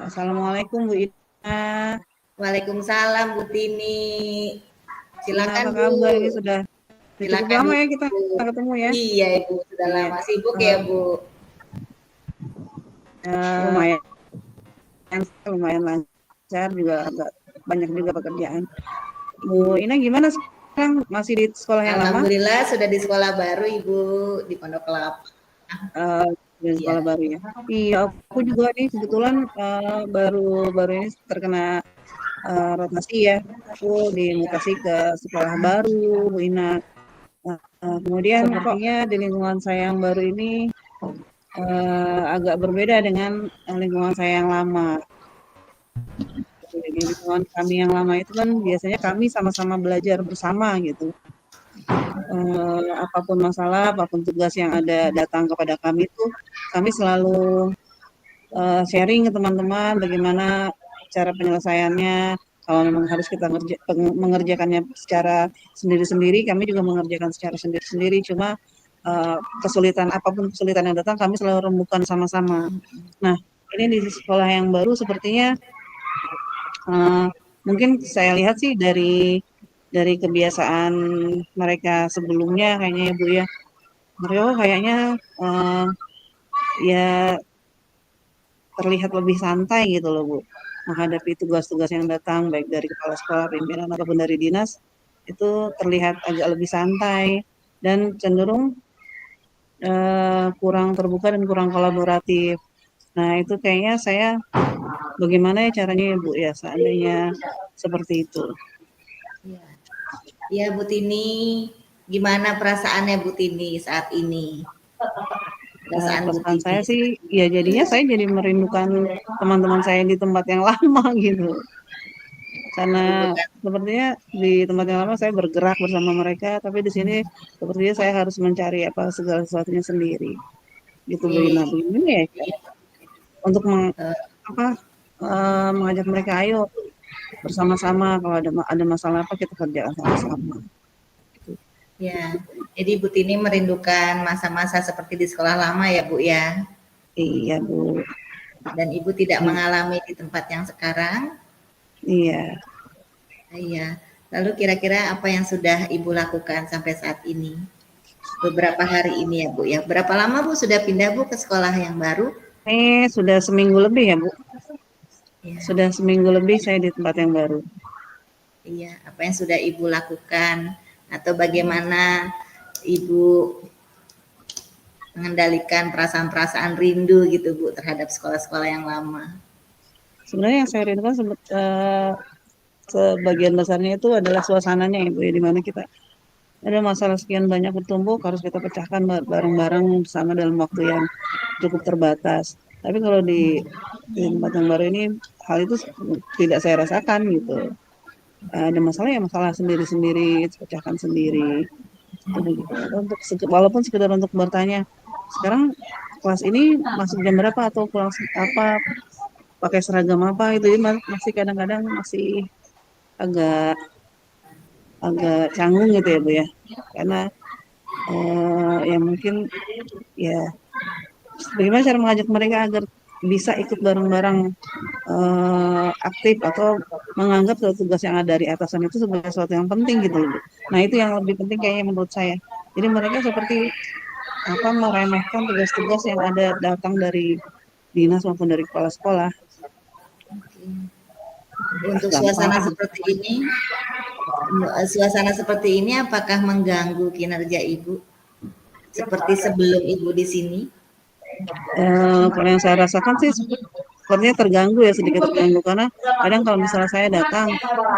Assalamualaikum Bu Ina. Waalaikumsalam Bu Tini. Gimana Silakan apa Bu. kabar ini sudah cukup Silakan lama ya kita Ibu. ketemu ya. Iya Ibu, sudah Iya. lama sibuk Eh, ya Bu. lumayan lumayan lancar juga agak banyak juga pekerjaan. Bu Iya. Ina gimana sekarang masih di sekolah yang lama? Alhamdulillah sudah di sekolah baru Ibu di Pondok Kelapa. Eh, di Iya. sekolah baru ya. Iya, aku juga nih kebetulan baru baru ini terkena rotasi ya. Aku dimutasi ke sekolah baru Bu Ina. Kemudian sepertinya di lingkungan saya yang baru ini agak berbeda dengan lingkungan saya yang lama. Jadi lingkungan kami yang lama itu kan biasanya kami sama-sama belajar bersama gitu. Apapun masalah, apapun tugas yang ada datang kepada kami itu, kami selalu sharing ke teman-teman bagaimana cara penyelesaiannya. Kalau memang harus kita mengerjakannya secara sendiri-sendiri, kami juga mengerjakan secara sendiri-sendiri. Cuma kesulitan apapun kesulitan yang datang, kami selalu rembukan sama-sama. Nah, ini di sekolah yang baru sepertinya mungkin saya lihat sih dari kebiasaan mereka sebelumnya kayaknya ya Bu ya. Mereka kayaknya uh, ya terlihat lebih santai gitu loh Bu menghadapi tugas-tugas yang datang baik dari kepala sekolah, pimpinan ataupun dari dinas itu terlihat agak lebih santai dan cenderung kurang terbuka dan kurang kolaboratif. Nah itu kayaknya saya bagaimana ya caranya ya Bu ya seandainya seperti itu. Iya. Iya Bu Tini. Gimana perasaannya Bu Tini saat ini? Perasaan Bu Perasaan Tini. saya sih ya jadinya saya jadi merindukan teman-teman saya di tempat yang lama gitu. Karena Merindukan. sepertinya di tempat yang lama saya bergerak bersama mereka, tapi di sini sepertinya saya harus mencari apa segala sesuatunya sendiri. Gitu Bu Ina. Iya. Begini ya Iya. untuk Eh, apa mengajak mereka ayo bersama-sama kalau ada masalah apa kita kerjakan sama-sama. Ya, jadi Bu Tini merindukan masa-masa seperti di sekolah lama ya Bu ya. Iya Bu. Dan Ibu tidak Hmm, mengalami di tempat yang sekarang. iya. Iya. Lalu kira-kira apa yang sudah Ibu lakukan sampai saat ini? Beberapa hari ini ya Bu ya. Berapa lama Bu sudah pindah Bu ke sekolah yang baru? Ini sudah seminggu lebih ya Bu. Ya, Sudah seminggu lebih saya di tempat yang baru. iya. Apa yang sudah Ibu lakukan atau bagaimana Ibu mengendalikan perasaan-perasaan rindu gitu Bu terhadap sekolah-sekolah yang lama? Sebenarnya yang saya rindukan sebagian besarnya itu adalah suasananya Ibu ya, di mana kita ada masalah sekian banyak bertumpuk harus kita pecahkan bareng-bareng bersama dalam waktu yang cukup terbatas. Tapi kalau di tempat yang baru ini hal itu tidak saya rasakan gitu. Ada masalah ya masalah sendiri-sendiri, pecahkan sendiri. Untuk walaupun sekedar untuk bertanya, sekarang kelas ini masuk jam berapa atau pulang apa pakai seragam apa itu ya, masih kadang-kadang masih agak agak canggung gitu ya Bu ya. Karena ya mungkin ya bagaimana cara mengajak mereka agar bisa ikut bareng-bareng aktif atau menganggap suatu tugas yang ada dari atasan itu sebagai sesuatu yang penting gitu loh. Nah itu yang lebih penting kayaknya menurut saya. Jadi mereka seperti apa meremehkan tugas-tugas yang ada datang dari dinas maupun dari kepala sekolah. Untuk Gampang. suasana seperti ini apakah mengganggu kinerja Ibu seperti sebelum Ibu di sini? Kalau yang saya rasakan sih sepertinya terganggu ya sedikit terganggu karena kadang kalau misalnya saya datang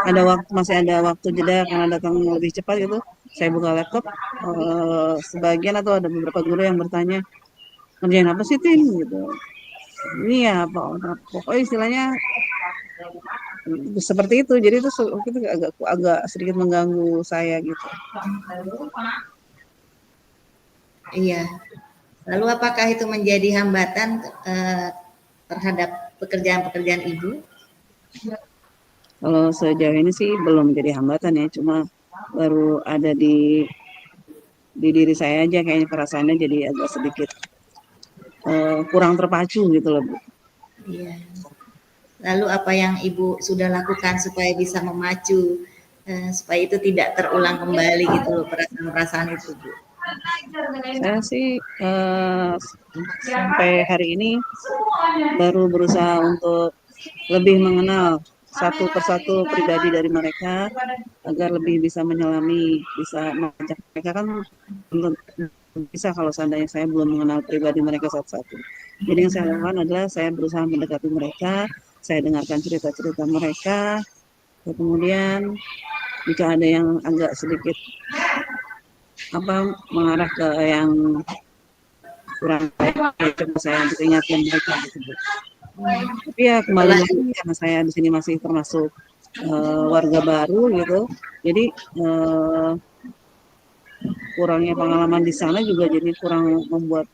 ada waktu masih ada waktu jeda karena datang lebih cepat gitu saya buka laptop sebagian atau ada beberapa guru yang bertanya ngerjain apa sih Tin gitu ini ya apa pokoknya istilahnya seperti itu jadi itu agak agak sedikit mengganggu saya gitu. Iya. Lalu apakah itu menjadi hambatan terhadap pekerjaan-pekerjaan Ibu? Kalau sejauh ini sih belum jadi hambatan ya cuma baru ada di diri saya aja kayaknya perasaannya jadi agak sedikit kurang terpacu gitu loh Bu. Iya. Lalu apa yang Ibu sudah lakukan supaya bisa memacu, supaya itu tidak terulang kembali gitu loh perasaan-perasaan itu, Bu? Saya sih sampai hari ini baru berusaha untuk lebih mengenal satu persatu pribadi dari mereka agar lebih bisa menyelami, bisa mengajak mereka kan belum bisa kalau seandainya saya belum mengenal pribadi mereka satu-satu. Jadi yang saya lakukan adalah saya berusaha mendekati mereka, saya dengarkan cerita-cerita mereka, kemudian jika ada yang agak sedikit mengarah ke yang kurang baik, ya coba saya untuk ingatkan mereka gitu. Tapi ya kembali Setelah lagi karena saya di sini masih termasuk warga baru gitu, jadi kurangnya pengalaman di sana juga jadi kurang membuat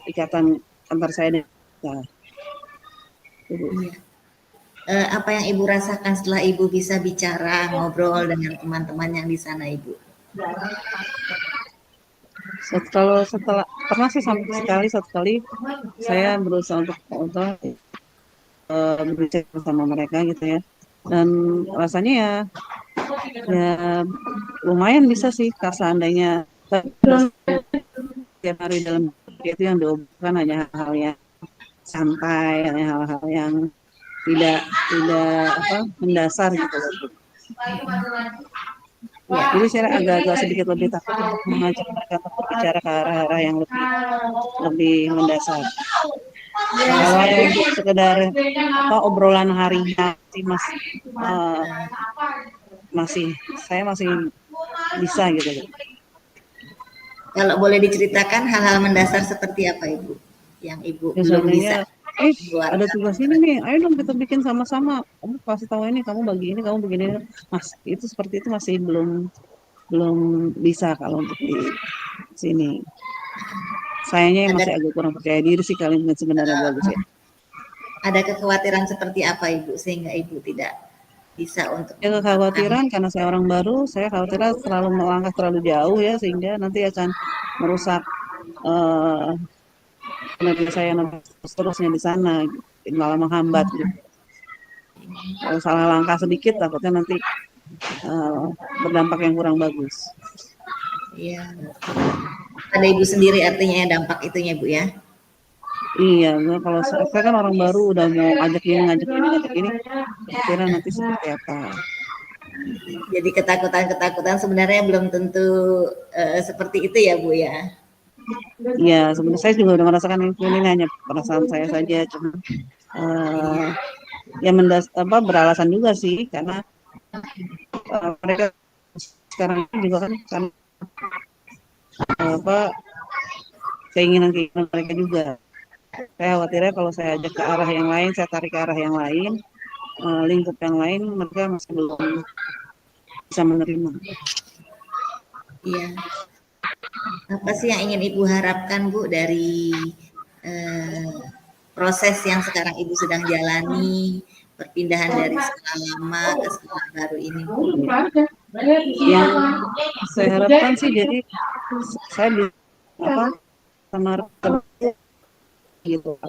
ikatan antar saya dan mereka. Gitu. iya, apa yang Ibu rasakan setelah Ibu bisa bicara, ngobrol dengan teman-teman yang di sana, Ibu? Kalau setelah pernah sih sampai sekali satu kali saya berusaha untuk berbicara sama mereka gitu ya, dan rasanya ya lumayan bisa sih kalau seandainya tiap hari dalam itu yang diobrolkan hanya hal-hal yang santai, hanya hal-hal yang tidak tidak mendasar gitu loh. Ya, jadi saya agak-agak sedikit lebih takut untuk mengajak mereka untuk berbicara ke arah-arah yang lebih lebih mendasar. Kalau hanya untuk sekedar obrolan harian sih masih saya masih bisa gitu loh. Kalau boleh diceritakan hal-hal mendasar seperti apa, Ibu? Yang Ibu Ya belum bisa seandainya ada keluarkan. tugas ini nih, ayo dong kita bikin sama-sama. Kamu kasih tahu ini, kamu bagi ini, kamu begini. Mas, itu seperti itu masih belum belum bisa kalau untuk di sini. Sayangnya yang Ada masih agak kurang percaya diri sih kalian sebenarnya bagus ya. ada kekhawatiran seperti apa, Ibu, sehingga Ibu tidak bisa untuk Ya mengungkapkan? kekhawatiran karena saya orang baru, saya khawatir terlalu melangkah terlalu jauh ya sehingga nanti akan merusak eh kinerja saya nanti seterusnya di sana, gitu. Malah menghambat gitu. Kalau salah langkah sedikit takutnya nanti eh, berdampak yang kurang bagus. Iya. Pada Ibu sendiri artinya ya dampak itunya, Bu ya. Iya, kalau saya kan orang baru udah mau ngajak ini, kira nanti seperti apa. Jadi ketakutan-ketakutan sebenarnya belum tentu seperti itu ya, Bu ya. Iya, sebenarnya saya juga udah merasakan ini hanya perasaan saya saja, cuma Iya. ya beralasan juga sih karena mereka sekarang ini juga kan apa keinginan mereka juga. Saya khawatirnya kalau saya ajak ke arah yang lain, saya tarik ke arah yang lain, lingkup yang lain, mereka masih belum bisa menerima. Iya. Apa sih yang ingin Ibu harapkan, Bu, dari eh, proses yang sekarang Ibu sedang jalani, perpindahan dari sekolah lama ke sekolah baru ini, Bu? Yang saya harapkan sih jadi saya di sama gitu.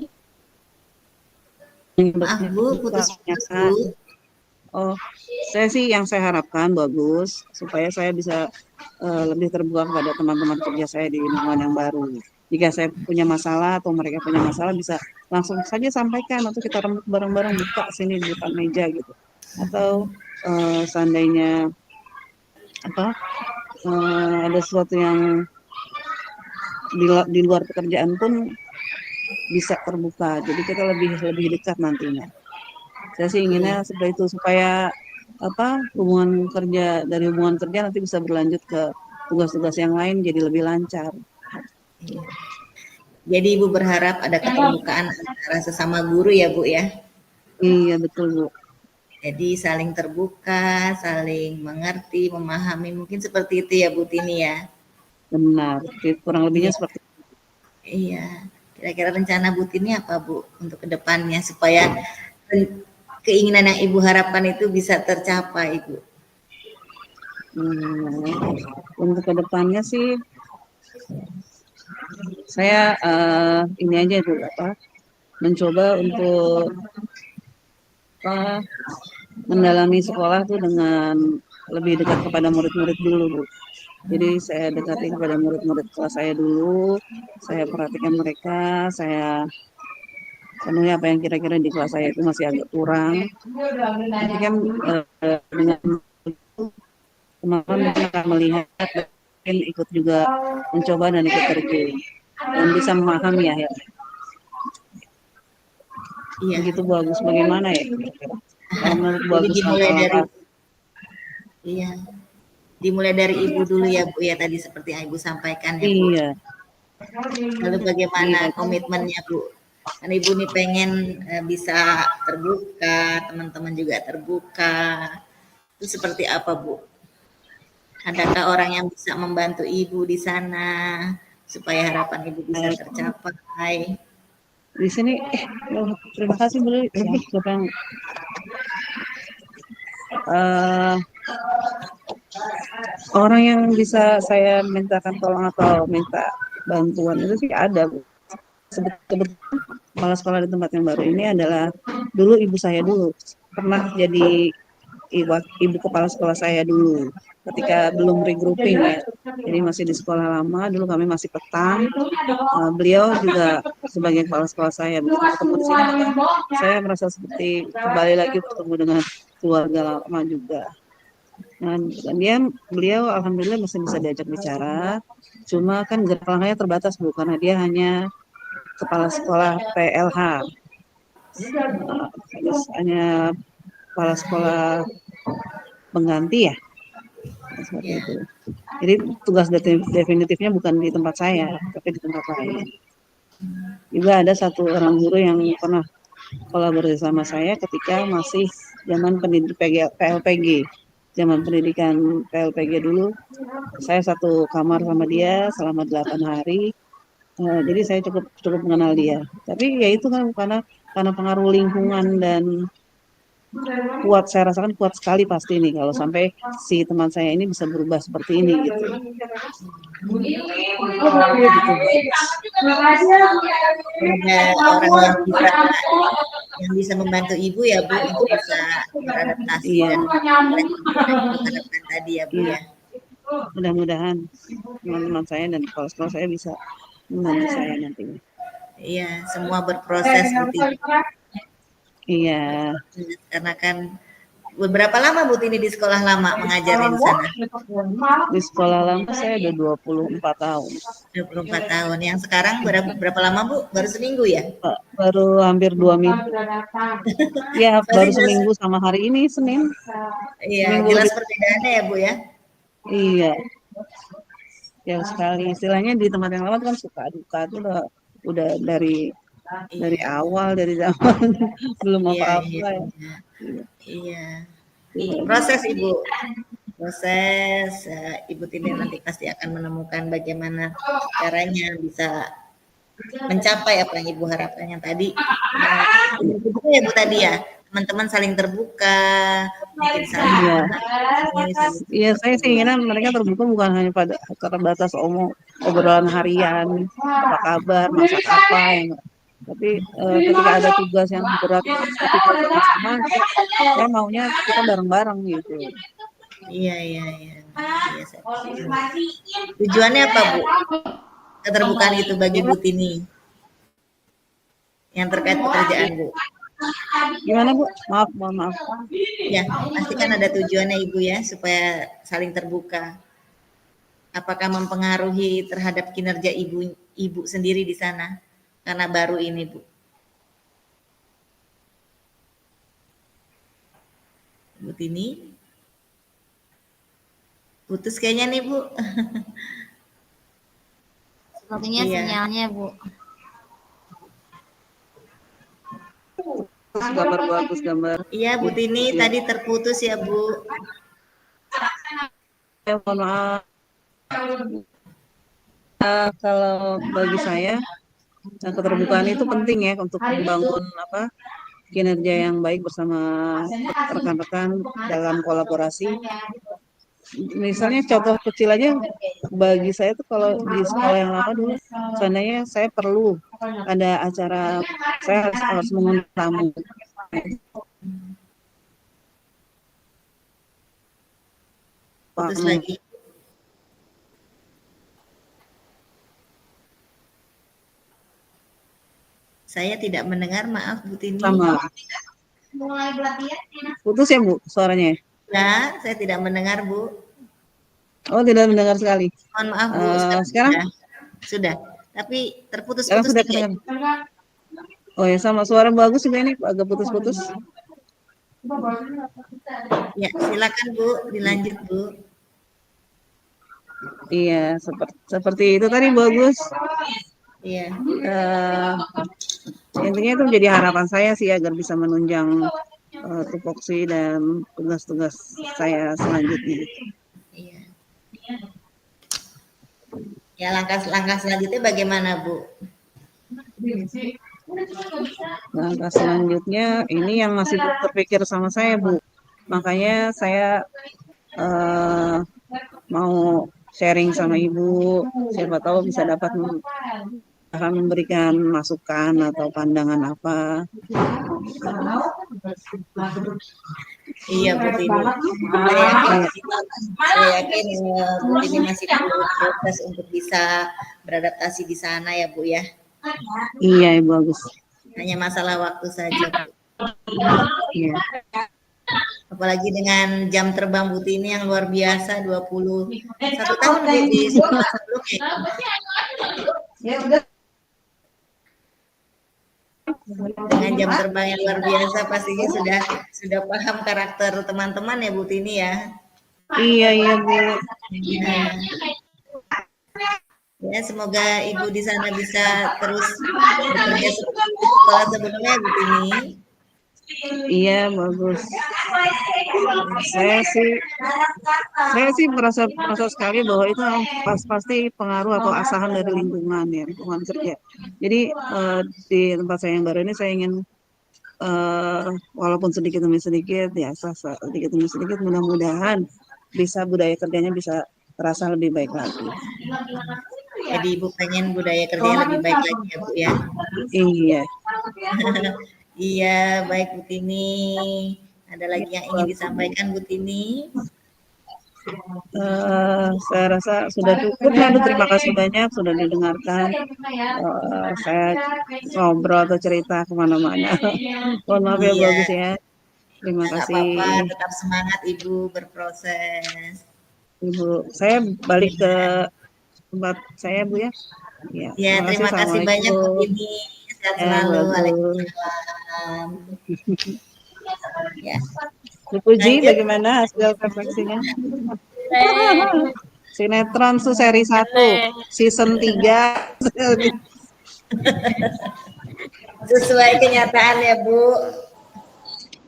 Maaf, Bu, putus-putus, Bu. Oh, saya sih yang saya harapkan bagus supaya saya bisa lebih terbuka kepada teman-teman kerja saya di lingkungan yang baru. Jika saya punya masalah atau mereka punya masalah bisa langsung saja sampaikan atau kita rembuk bareng-bareng buka sini di depan meja gitu. Atau seandainya ada sesuatu yang di luar pekerjaan pun bisa terbuka. Jadi kita lebih lebih dekat nantinya. Saya sih Iya, inginnya seperti itu supaya hubungan kerja nanti bisa berlanjut ke tugas-tugas yang lain jadi lebih lancar. iya. Jadi Ibu berharap ada keterbukaan antara sesama guru ya, Bu ya. Iya betul Bu, Jadi saling terbuka, saling mengerti, memahami. Mungkin seperti itu ya, Bu Tini ya. benar. Kurang lebihnya Iya, seperti itu. iya. Kira-kira rencana Bu Tini apa, Bu, untuk kedepannya supaya keinginan yang Ibu harapkan itu bisa tercapai, Ibu? Untuk kedepannya sih saya ini aja dulu mencoba untuk apa, mendalami sekolah tuh dengan lebih dekat kepada murid-murid dulu, Bu. Jadi saya dekati kepada murid-murid kelas saya dulu, saya perhatikan mereka, saya penuhi apa yang kira-kira di kelas saya itu masih agak kurang. Nanti kan dengan teman-teman akan melihat dan ikut juga mencoba dan ikut terjun dan bisa memahami ya. Iya. Begitu bagus bagaimana ya? Kalau menurut Jadi bagus dimulai dari langkah-langkah. iya, dimulai dari ibu dulu ya Bu ya tadi seperti yang ibu sampaikan ya Bu. Iya, Lalu bagaimana iya. komitmennya Bu? Kan ibu nih pengen bisa terbuka, teman-teman juga terbuka. Itu seperti apa Bu? Adakah orang yang bisa membantu ibu di sana supaya harapan ibu bisa tercapai? Di sini, oh, terima kasih Bu. Siapa yang eh, orang yang bisa saya mintakan tolong atau minta bantuan itu sih ada, Bu. Kebetulan kepala sekolah di tempat yang baru ini adalah dulu ibu saya dulu pernah jadi ibu kepala sekolah saya dulu ketika belum regrouping ya. Jadi masih di sekolah lama, dulu kami masih petang. Beliau juga sebagai kepala sekolah saya. Begitu ketemu di sini, saya merasa seperti kembali lagi bertemu dengan keluarga lama juga. Dan beliau alhamdulillah masih bisa diajak bicara. Cuma kan gerak langkahnya terbatas Bu, karena dia hanya kepala sekolah PLH. Hanya kepala sekolah pengganti ya, seperti Ya, itu. Jadi tugas definitifnya bukan di tempat saya, tapi di tempat lain. Juga ada satu orang guru yang pernah kolaborasi sama saya ketika masih zaman pendidik PLPG, zaman pendidikan PLPG dulu. Saya satu kamar sama dia selama 8 hari. Jadi saya cukup cukup mengenal dia. Tapi ya itu kan karena pengaruh lingkungan dan kuat, saya rasakan kuat sekali pasti nih kalau sampai si teman saya ini bisa berubah seperti ini gitu. ada orang yang bisa membantu ibu ya Bu untuk bisa beradaptasi Iya, dan oleh seperti yang ibu harapkan tadi ya Bu iya. ya. Mudah-mudahan teman-teman saya dan kepala sekolah saya bisa membantu saya nantinya. Iya, semua berproses Bu Tini. Iya. Karena kan beberapa lama Bu Tini di sekolah lama mengajarnya di sana? Di sekolah lama saya udah 24 tahun. 24 tahun. Yang sekarang berapa lama Bu? Baru seminggu ya? Baru hampir 2 minggu. Ya, Pasti baru jelas, seminggu sama hari ini Senin. iya, Seminggu jelas lebih. perbedaannya ya Bu ya? Iya, jauh sekali. Istilahnya di tempat yang lama kan suka duka itu udah dari Iya, awal, dari zaman belum iya, iya, apa-apa ya. iya. Iya. Iya. Proses Ibu, proses Ibu Tini nanti pasti akan menemukan bagaimana caranya bisa mencapai apa yang Ibu harapkan yang tadi. Itu ya Bu tadi ya, teman-teman saling terbuka, mungkin saling Iya. mengenali, saling Iya, support saya ya sih Bu ya. ingin mereka terbuka bukan hanya pada terbatas obrolan harian, apa kabar, masak apa, ya. Tapi ketika ada tugas yang berat seperti tugas yang sama, saya maunya kita bareng-bareng gitu. Iya, iya, iya. Iya, saya paham. Tujuannya apa Bu? Keterbukaan itu bagi Bu Tini yang terkait pekerjaan Bu. Gimana Bu? Maaf, mohon maaf. Ya, pasti kan ada tujuannya Ibu ya supaya saling terbuka. Apakah mempengaruhi terhadap kinerja ibu sendiri di sana karena baru ini Bu? Bu Tini putus kayaknya nih Bu. Sepertinya Iya, sinyalnya, Bu. Gambar bagus, gambar. iya Bu Tini Iya. tadi terputus ya Bu. Ya, mohon maaf. Kalau bagi saya, keterbukaan itu penting ya untuk membangun kinerja yang baik bersama rekan-rekan dalam kolaborasi. Misalnya contoh kecil aja bagi saya tuh kalau di sekolah yang lama dulu, seandainya saya perlu ada acara, saya harus mengundang tamu. Putus lagi. Saya tidak mendengar, maaf Bu Tini. Sama. Putus ya Bu suaranya? Ya, saya tidak mendengar Bu. Oh, tidak mendengar sekali. Mohon maaf Bu. Sekarang? Sudah. Tapi terputus-putus. Sekarang sudah kedengar. Oh ya, sama suara bagus juga ini, agak putus-putus. Ya, silakan Bu, dilanjut Bu. Iya, seperti itu tadi bagus. Iya. Intinya itu menjadi harapan saya sih agar bisa menunjang tupoksi dan tugas-tugas saya selanjutnya. Iya. Ya, langkah-langkah selanjutnya bagaimana Bu? Langkah selanjutnya ini yang masih terpikir sama saya Bu. Makanya saya mau sharing sama Ibu, siapa tahu bisa dapat akan memberikan masukan atau pandangan apa. Iya Bu Tini. Saya yakin Bu Tini masih perlu proses untuk bisa beradaptasi di sana ya Bu ya. Iya Ibu Agus. Hanya masalah waktu saja Bu. Iya. Apalagi dengan jam terbang Bu Tini yang luar biasa, 21 tahun di sekolah sebelumnya. Dengan jam terbang yang luar biasa pastinya sudah paham karakter teman-teman ya Bu Tini ya. Iya Bu. Ya, semoga Ibu di sana bisa terus bekerja seperti sekolah sebelumnya Bu Tini. Iya bagus. Saya sih merasa sekali bahwa itu pasti pengaruh atau asahan dari lingkungan ya, lingkungan kerja. Jadi di tempat saya yang baru ini saya ingin walaupun sedikit demi sedikit ya sedikit demi sedikit mudah-mudahan bisa budaya kerjanya bisa terasa lebih baik lagi. Jadi Ibu pengen budaya kerjanya lebih baik lagi ya Bu ya. Iya. Iya, baik Bu Tini. Ada lagi yang ingin disampaikan Bu Tini? Saya rasa sudah cukup. Lalu terima kasih banyak sudah didengarkan. Saya ngobrol atau cerita kemana-mana. Mohon maaf ya bagus ya. Terima kasih. Apa-apa, tetap semangat Ibu berproses. Ibu, saya balik ke tempat saya Bu ya. Ya, terima kasih banyak Bu Tini. Sehat selalu. Waalaikumsalam. Ya. Bu Puji, bagaimana hasil refleksinya? Sinetron tuh seri 1, season 3. Sesuai kenyataan ya Bu.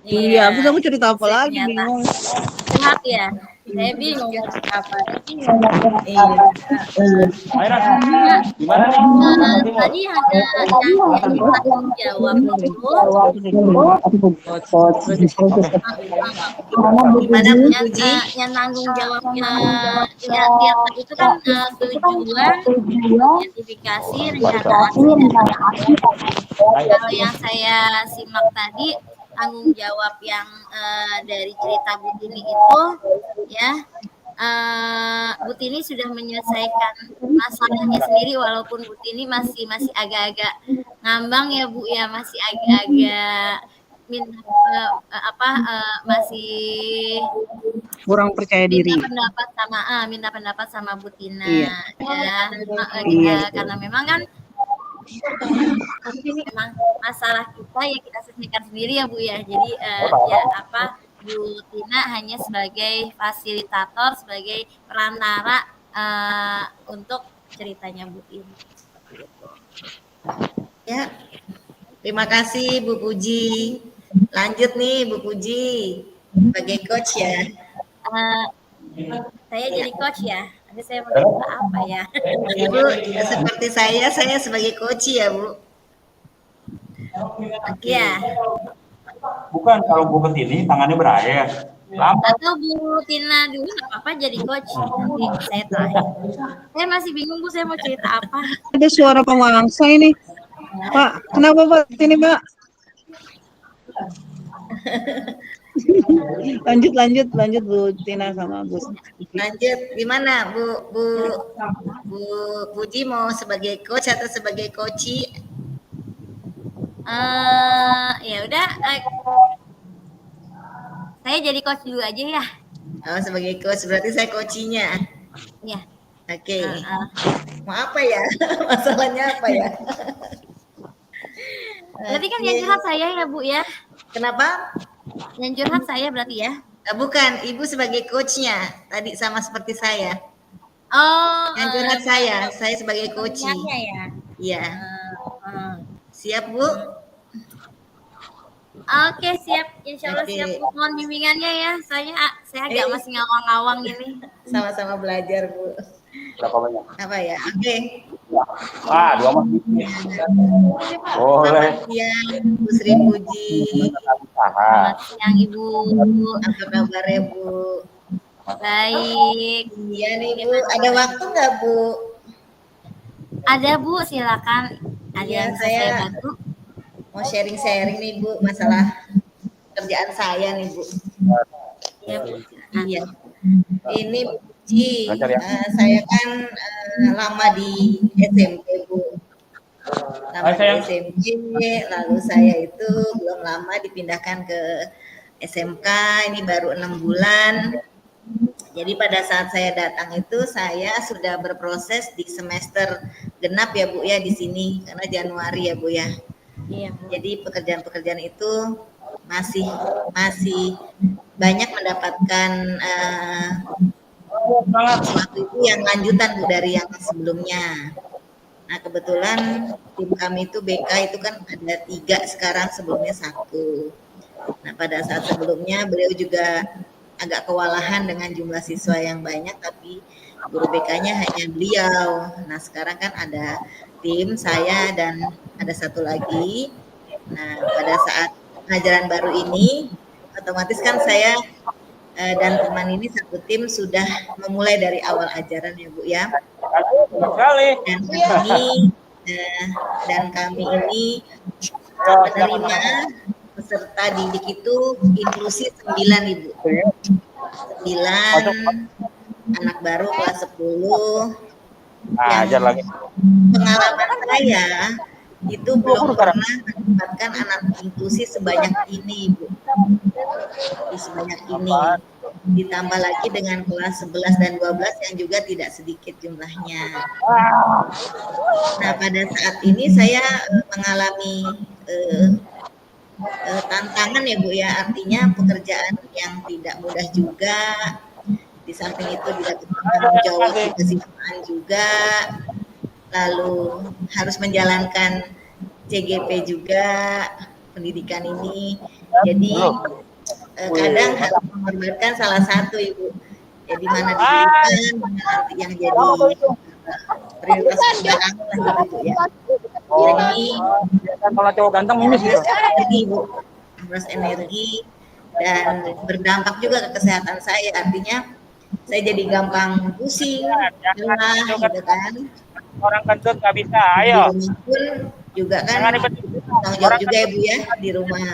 Iya, aku kamu cerita apa lagi bingung. Sehat ya. Saya bingung mau cerita apa. Tadi ada yang jawab yang tanggung jawabnya itu kan tujuan, identifikasi, rencana aksi. Kalau yang saya simak tadi tanggung jawab yang dari cerita Bu Tini itu ya Bu Tini sudah menyelesaikan masalahnya sendiri walaupun Bu Tini masih agak-agak ngambang ya Bu ya, masih agak-agak masih kurang percaya diri. Minta pendapat sama Bu Tina ya. Karena memang kan memang masalah kita ya kita selesaikan sendiri ya Bu ya. Jadi Bu Tina hanya sebagai fasilitator, sebagai perantara untuk ceritanya Bu Tina. Ya, terima kasih Bu Puji. Lanjut nih Bu Puji sebagai coach ya. Saya jadi coach ya. Nanti saya mau cerita apa ya? Ibu seperti saya sebagai coach ya Bu. Iya. Bukan, kalau Bu Ketini tangannya berair. Atau Bu Tina dulu nggak apa-apa jadi coach. Nanti saya tanya. Saya masih bingung Bu, saya mau cerita apa. Ada suara pemangsa ini. Pak, kenapa Pak ini Pak? Lanjut Bu Tina sama Bu Vivi. Lanjut, gimana Bu Puji mau sebagai coach atau sebagai coachee? Ya udah, saya jadi coach dulu aja ya. Oh, sebagai coach berarti saya coachee-nya. Ya. Oke. Mau apa ya? Masalahnya apa ya? Berarti kan yang curhat saya ya Bu ya. Kenapa? Yang curhat saya berarti ya. Bukan, Ibu sebagai coach-nya. Tadi sama seperti saya. Oh, Yang curhat saya sebagai coachee. ya. Iya. Siap, Bu? Oke, siap. Insya Allah siap. Mohon bimbingannya ya. Saya agak masih ngawang-ngawang ini. Sama-sama belajar, Bu. Berapa banyak? Apa ya? Oke. 2 menit. Boleh. Selamat siang, Bu Sri Puji. Selamat siang, Ibu. Apa kabarnya, Bu? Baik. Iya nih, Bu. Ada waktu nggak, Bu? Ada, Bu. Silakan. Ada Iya, yang bisa saya bantu? Mau sharing-sharing nih, Bu, masalah kerjaan saya nih, Bu. Iya, Bu. Iya. Ini Bu Puji, saya kan lama di SMP, Bu. Lama di SMP, lalu saya itu belum lama dipindahkan ke SMK, ini baru 6 bulan. Jadi pada saat saya datang itu saya sudah berproses di semester genap ya Bu ya di sini, karena Januari ya Bu ya. Iya, Bu. Jadi pekerjaan-pekerjaan itu masih banyak mendapatkan sesuatu itu yang lanjutan Bu dari yang sebelumnya. Nah kebetulan tim kami itu BK itu kan ada 3 sekarang, sebelumnya 1. Nah pada saat sebelumnya beliau juga agak kewalahan dengan jumlah siswa yang banyak, tapi guru BK-nya hanya beliau. Nah sekarang kan ada tim saya dan ada 1 lagi. Nah pada saat pengajaran baru ini otomatis kan saya dan teman ini 1 tim sudah memulai dari awal ajaran ya Bu ya. Dan kami ini menerima peserta didik itu inklusi 9 Ibu. 9 anak baru kelas 10. Ajar lagi. Pengalaman saya itu belum pernah mendapatkan anak inklusi sebanyak ini, Ibu. Sebanyak ini. Ditambah lagi dengan kelas 11 dan 12 yang juga tidak sedikit jumlahnya. Nah, pada saat ini saya mengalami tantangan ya Bu ya, artinya pekerjaan yang tidak mudah juga. Di samping itu tidak tanggung jawab kesimpulan juga, lalu harus menjalankan CGP juga pendidikan ini. Jadi kadang harus mengorbankan salah satu Ibu. Jadi mana diberikan, mana nanti yang jadi prioritas belakangan lah gitu ya. Jadi kalau cowok ganteng mimis gitu. Ibu harus energi dan berdampak juga ke kesehatan saya. Artinya saya jadi gampang pusing, lelah gitu kan. Orang kentut nggak bisa, ayo. Di rumah pun juga kan tanggung jawab juga ya Bu ya di rumah.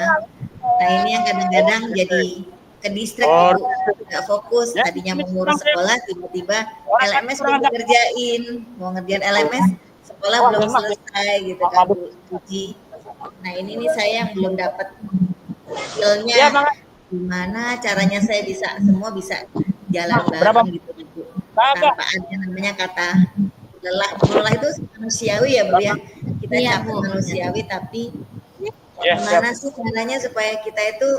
Nah ini yang kadang-kadang jadi ke distrik Ibu, nggak fokus. Tadinya mau ngurus sekolah, tiba-tiba LMS belum dikerjain, mau ngerjain LMS, sekolah belum selesai gitu kan Bu Puji. Nah ini nih saya yang belum dapat skillnya, gimana caranya saya semua bisa jalan bareng gitu Bu, tanpa ada namanya kata lelah itu manusiawi ya Bu ya, kita capek manusiawi, tapi gimana sih caranya supaya kita itu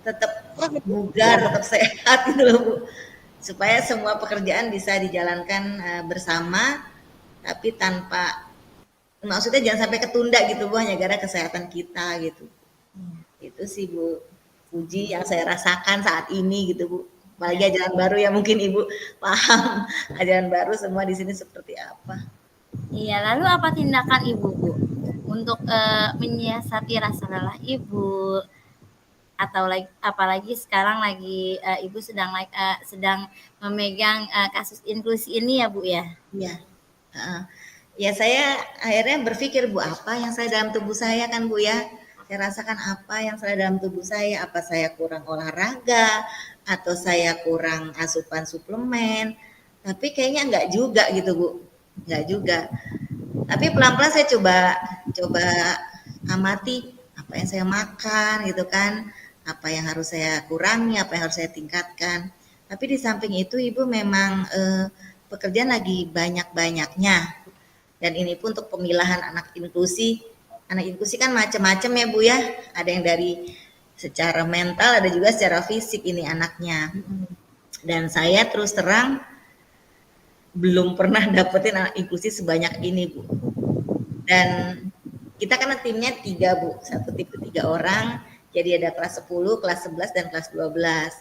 tetap bugar, tetap sehat gitu loh Bu, supaya semua pekerjaan bisa dijalankan bersama, tapi tanpa, maksudnya jangan sampai ketunda gitu Bu, hanya gara kesehatan kita gitu. Itu sih Bu Puji yang saya rasakan saat ini gitu Bu. Apalagi ajaran baru ya, mungkin Ibu paham ajaran baru semua di sini seperti apa. Iya, lalu apa tindakan Ibu Bu untuk menyiasati rasa lelah Ibu, atau apalagi sekarang lagi Ibu sedang memegang kasus inklusi ini ya Bu ya? Iya. Ya saya akhirnya berpikir Bu, apa yang saya dalam tubuh saya kan Bu ya, Saya rasakan apa yang salah dalam tubuh saya, apa saya kurang olahraga, atau saya kurang asupan suplemen. Tapi kayaknya enggak juga gitu, Bu. Enggak juga. Tapi pelan-pelan saya coba amati apa yang saya makan gitu kan, apa yang harus saya kurangi, apa yang harus saya tingkatkan. Tapi di samping itu Ibu memang pekerjaan lagi banyak-banyaknya. Dan ini pun untuk pemilahan anak inklusi. Anak inklusi kan macam-macam ya Bu ya. Ada yang dari secara mental, ada juga secara fisik ini anaknya. Dan saya terus terang belum pernah dapetin anak inklusi sebanyak ini Bu. Dan kita kan timnya 3 Bu, satu tim 3 orang, jadi ada kelas 10, kelas 11, dan kelas 12.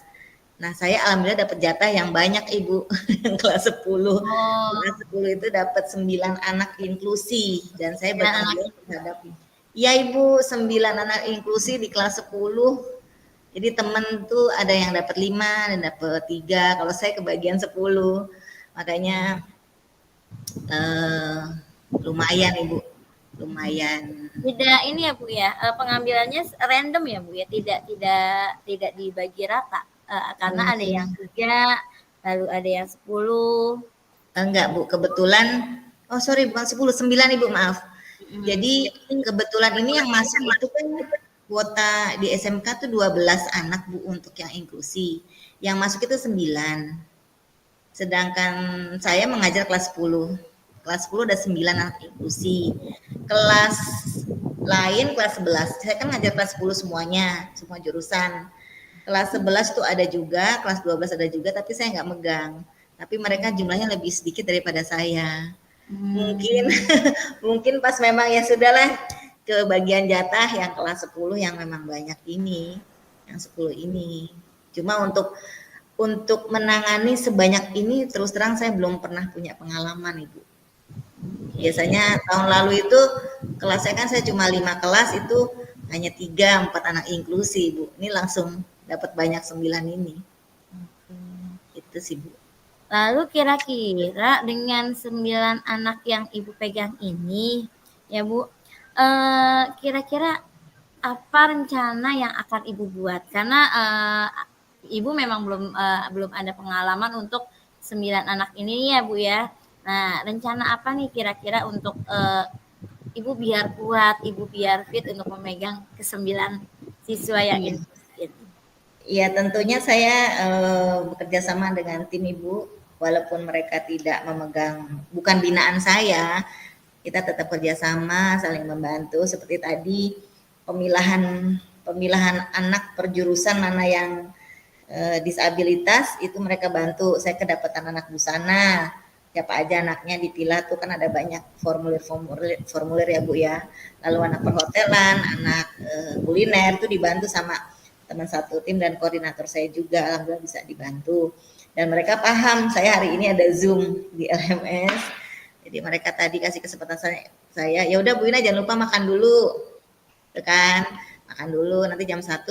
Nah saya alhamdulillah dapat jatah yang banyak Ibu, kelas 10. Kelas 10 itu dapat 9 anak inklusi, dan saya bertanggung terhadap, iya Ibu, 9 anak inklusi di kelas 10. Jadi temen tuh ada yang dapat 5 dan dapat 3, kalau saya kebagian 10. Makanya lumayan Ibu, lumayan. Tidak ini ya Bu ya, pengambilannya random ya Bu ya, tidak dibagi rata, karena ada yang 3, lalu ada yang 10. Enggak Bu, kebetulan, oh sorry bukan 10, 9 Ibu, maaf. Jadi kebetulan ini yang masuk itu kan kuota di SMK tuh 12 anak Bu untuk yang inklusi. Yang masuk itu 9. Sedangkan saya mengajar kelas 10. Kelas 10 ada 9 anak inklusi. Kelas lain kelas 11. Saya kan ngajar kelas 10 semuanya, semua jurusan. Kelas 11 tuh ada juga, kelas 12 ada juga, tapi saya nggak megang. Tapi mereka jumlahnya lebih sedikit daripada saya. Mungkin pas memang ya sudahlah ke bagian jatah yang kelas 10 yang memang banyak ini, yang 10 ini. Cuma untuk menangani sebanyak ini terus terang saya belum pernah punya pengalaman Ibu. Biasanya tahun lalu itu kelas saya kan saya cuma 5 kelas, itu hanya 3-4 anak inklusi Bu. Ini langsung dapat banyak 9 ini. Itu sih Bu. Lalu kira-kira dengan 9 anak yang Ibu pegang ini ya Bu, kira-kira apa rencana yang akan Ibu buat? Karena Ibu memang belum ada pengalaman untuk 9 anak ini ya Bu ya. Nah, rencana apa nih kira-kira untuk Ibu biar kuat, Ibu biar fit untuk memegang ke-9 siswa yang inklusif? Ya tentunya saya bekerja sama dengan tim Ibu, walaupun mereka tidak memegang, bukan binaan saya, kita tetap kerjasama, saling membantu. Seperti tadi pemilahan anak per jurusan mana yang disabilitas itu mereka bantu. Saya kedapatan anak busana, siapa aja anaknya dipilah tuh kan ada banyak formulir ya Bu ya. Lalu anak perhotelan, anak kuliner itu dibantu sama teman satu tim dan koordinator saya juga, alhamdulillah bisa dibantu. Dan mereka paham saya hari ini ada Zoom di LMS. Jadi mereka tadi kasih kesempatan saya, ya udah Bu Ina jangan lupa makan dulu. Tuh kan, makan dulu nanti jam 1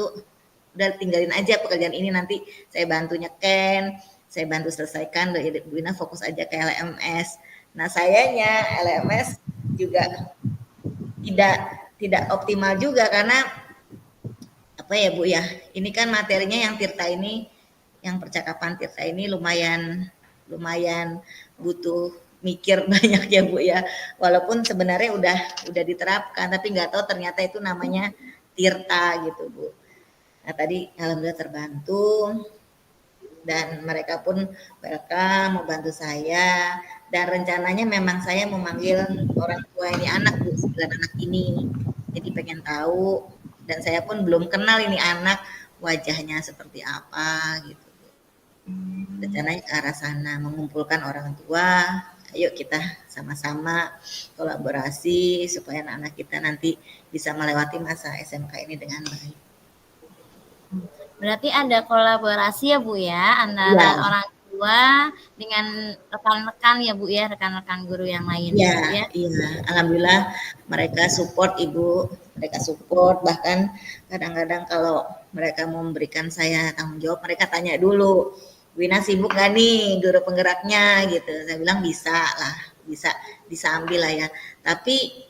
udah tinggalin aja pekerjaan ini, nanti saya bantu nyeken, saya bantu selesaikan, Bu Ina fokus aja ke LMS. Nah sayanya LMS juga tidak optimal juga karena apa ya Bu ya, ini kan materinya yang Tirta ini, yang percakapan Tirta ini lumayan butuh mikir banyak ya Bu ya, walaupun sebenarnya udah diterapkan tapi nggak tahu ternyata itu namanya Tirta gitu Bu. Nah tadi alhamdulillah terbantu dan mereka pun welcome mau bantu saya, dan rencananya memang saya memanggil orang tua ini anak Bu, 9 anak ini, jadi pengen tahu, dan saya pun belum kenal ini anak wajahnya seperti apa gitu Bu. Rencananya ke arah sana, mengumpulkan orang tua, ayo kita sama-sama kolaborasi supaya anak-anak kita nanti bisa melewati masa SMK ini dengan baik. Berarti ada kolaborasi ya Bu ya antara orang tua dengan rekan-rekan ya Bu ya, rekan-rekan guru yang lain. Iya, alhamdulillah mereka support Ibu, mereka support, bahkan kadang-kadang kalau mereka mau memberikan saya tanggung jawab, mereka tanya dulu, Wina sibuk gak nih guru penggeraknya gitu. Saya bilang bisa lah, bisa ambil lah ya. Tapi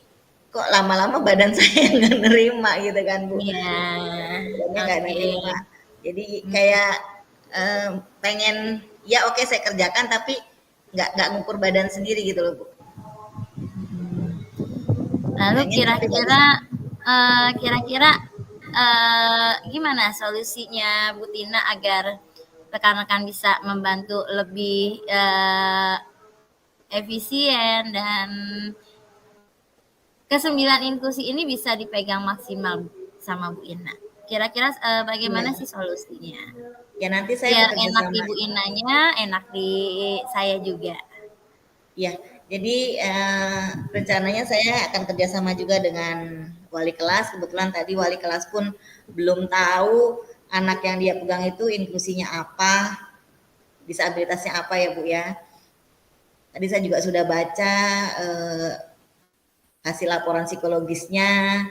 kok lama-lama badan saya nggak nerima gitu kan Bu. Iya. Badannya nggak Oke. nerima. Jadi kayak pengen ya oke saya kerjakan tapi nggak ngukur badan sendiri gitu loh Bu. Lalu Pengen tapi nggak bisa. kira-kira gimana solusinya Bu Tina agar rekan-rekan bisa membantu lebih efisien dan ke-9 inklusi ini bisa dipegang maksimal sama Bu Ina. Kira-kira bagaimana Iya. sih solusinya? Ya nanti saya Biar bekerja enak di sama. Bu Inanya, enak di saya juga. Ya, jadi rencananya saya akan kerjasama juga dengan wali kelas. Kebetulan tadi wali kelas pun belum tahu anak yang dia pegang itu inklusinya apa, disabilitasnya apa ya Bu ya. Tadi saya juga sudah baca hasil laporan psikologisnya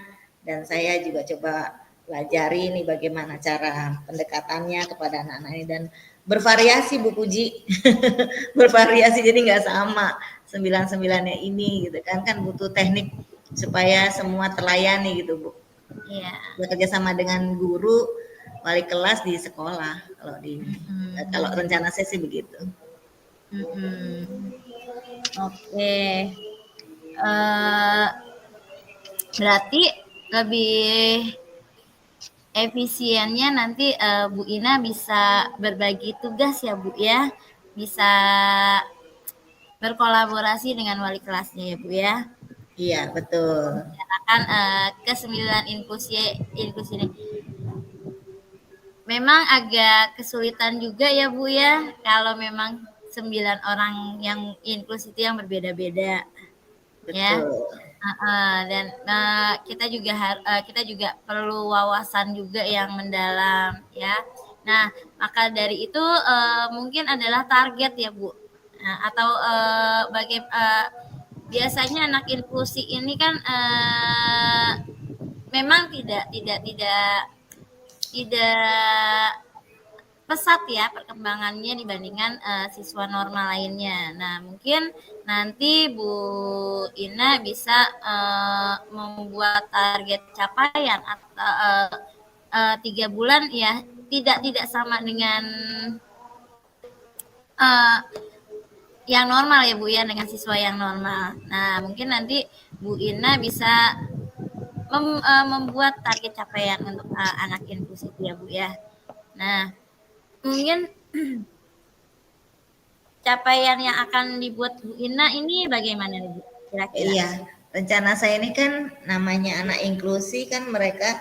dan saya juga coba pelajari nih bagaimana cara pendekatannya kepada anak-anak ini dan bervariasi Bu Puji. Bervariasi jadi nggak sama 9-9-nya ini gitu kan butuh teknik supaya semua terlayani gitu Bu. Iya. Bekerja sama dengan guru wali kelas di sekolah kalau rencana saya sih begitu. Oke. Berarti lebih efisiennya nanti Bu Ina bisa berbagi tugas ya Bu ya, bisa berkolaborasi dengan wali kelasnya ya Bu ya. Iya betul. Kan ke-9 inklusi ini memang agak kesulitan juga ya Bu ya, kalau memang 9 orang yang inklusi itu yang berbeda-beda ya. Betul. Dan kita juga perlu wawasan juga yang mendalam ya. Nah, maka dari itu mungkin adalah target ya Bu. Nah, atau biasanya anak inklusi ini kan memang tidak pesat ya perkembangannya dibandingkan siswa normal lainnya. Nah, mungkin nanti Bu Ina bisa membuat target capaian atau 3 bulan ya, tidak sama dengan yang normal ya Bu ya, dengan siswa yang normal. Nah, mungkin nanti Bu Ina bisa membuat target capaian untuk anak inklusif ya Bu ya. Nah, mungkin capaian yang akan dibuat Bu Ina ini bagaimana Bu kira-kira? Iya, rencana saya ini kan namanya anak inklusi kan mereka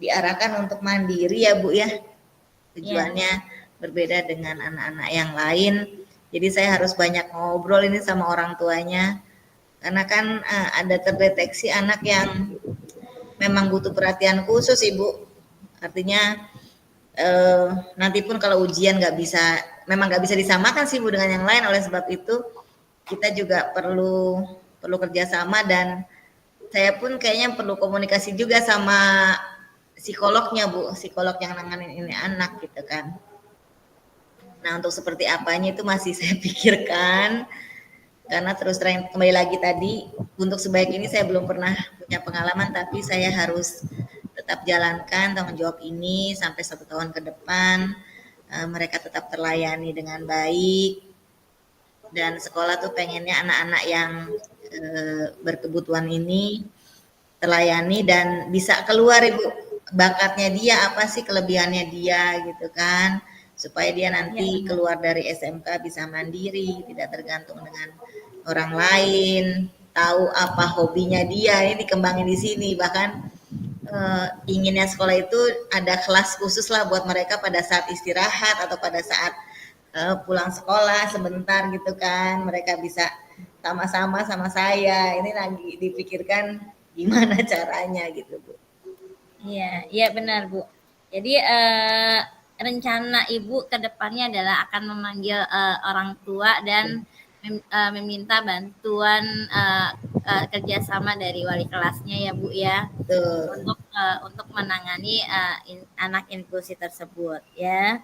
diarahkan untuk mandiri ya Bu ya. Tujuannya berbeda dengan anak-anak yang lain. Jadi saya harus banyak ngobrol ini sama orang tuanya. Karena kan ada terdeteksi anak yang memang butuh perhatian khusus Ibu. Artinya nanti pun kalau ujian memang nggak bisa disamakan sih Bu dengan yang lain. Oleh sebab itu kita juga perlu kerjasama dan saya pun kayaknya perlu komunikasi juga sama psikolognya Bu, psikolog yang nanganin ini anak gitu kan. Nah untuk seperti apanya itu masih saya pikirkan karena terus terang kembali lagi tadi untuk sebaik ini saya belum pernah punya pengalaman tapi saya harus tetap jalankan tanggung jawab ini sampai 1 tahun ke depan mereka tetap terlayani dengan baik dan sekolah tuh pengennya anak-anak yang berkebutuhan ini terlayani dan bisa keluar Ibu bakatnya dia apa sih kelebihannya dia gitu kan supaya dia nanti keluar dari SMK bisa mandiri tidak tergantung dengan orang lain tahu apa hobinya dia ini dikembangin di sini bahkan inginnya sekolah itu ada kelas khusus lah buat mereka pada saat istirahat atau pada saat pulang sekolah sebentar gitu kan mereka bisa sama-sama sama saya ini lagi dipikirkan gimana caranya gitu Bu. Iya benar Bu. Jadi rencana Ibu ke depannya adalah akan memanggil orang tua dan meminta bantuan kerjasama dari wali kelasnya ya Bu ya. Betul. Untuk menangani anak inklusi tersebut ya.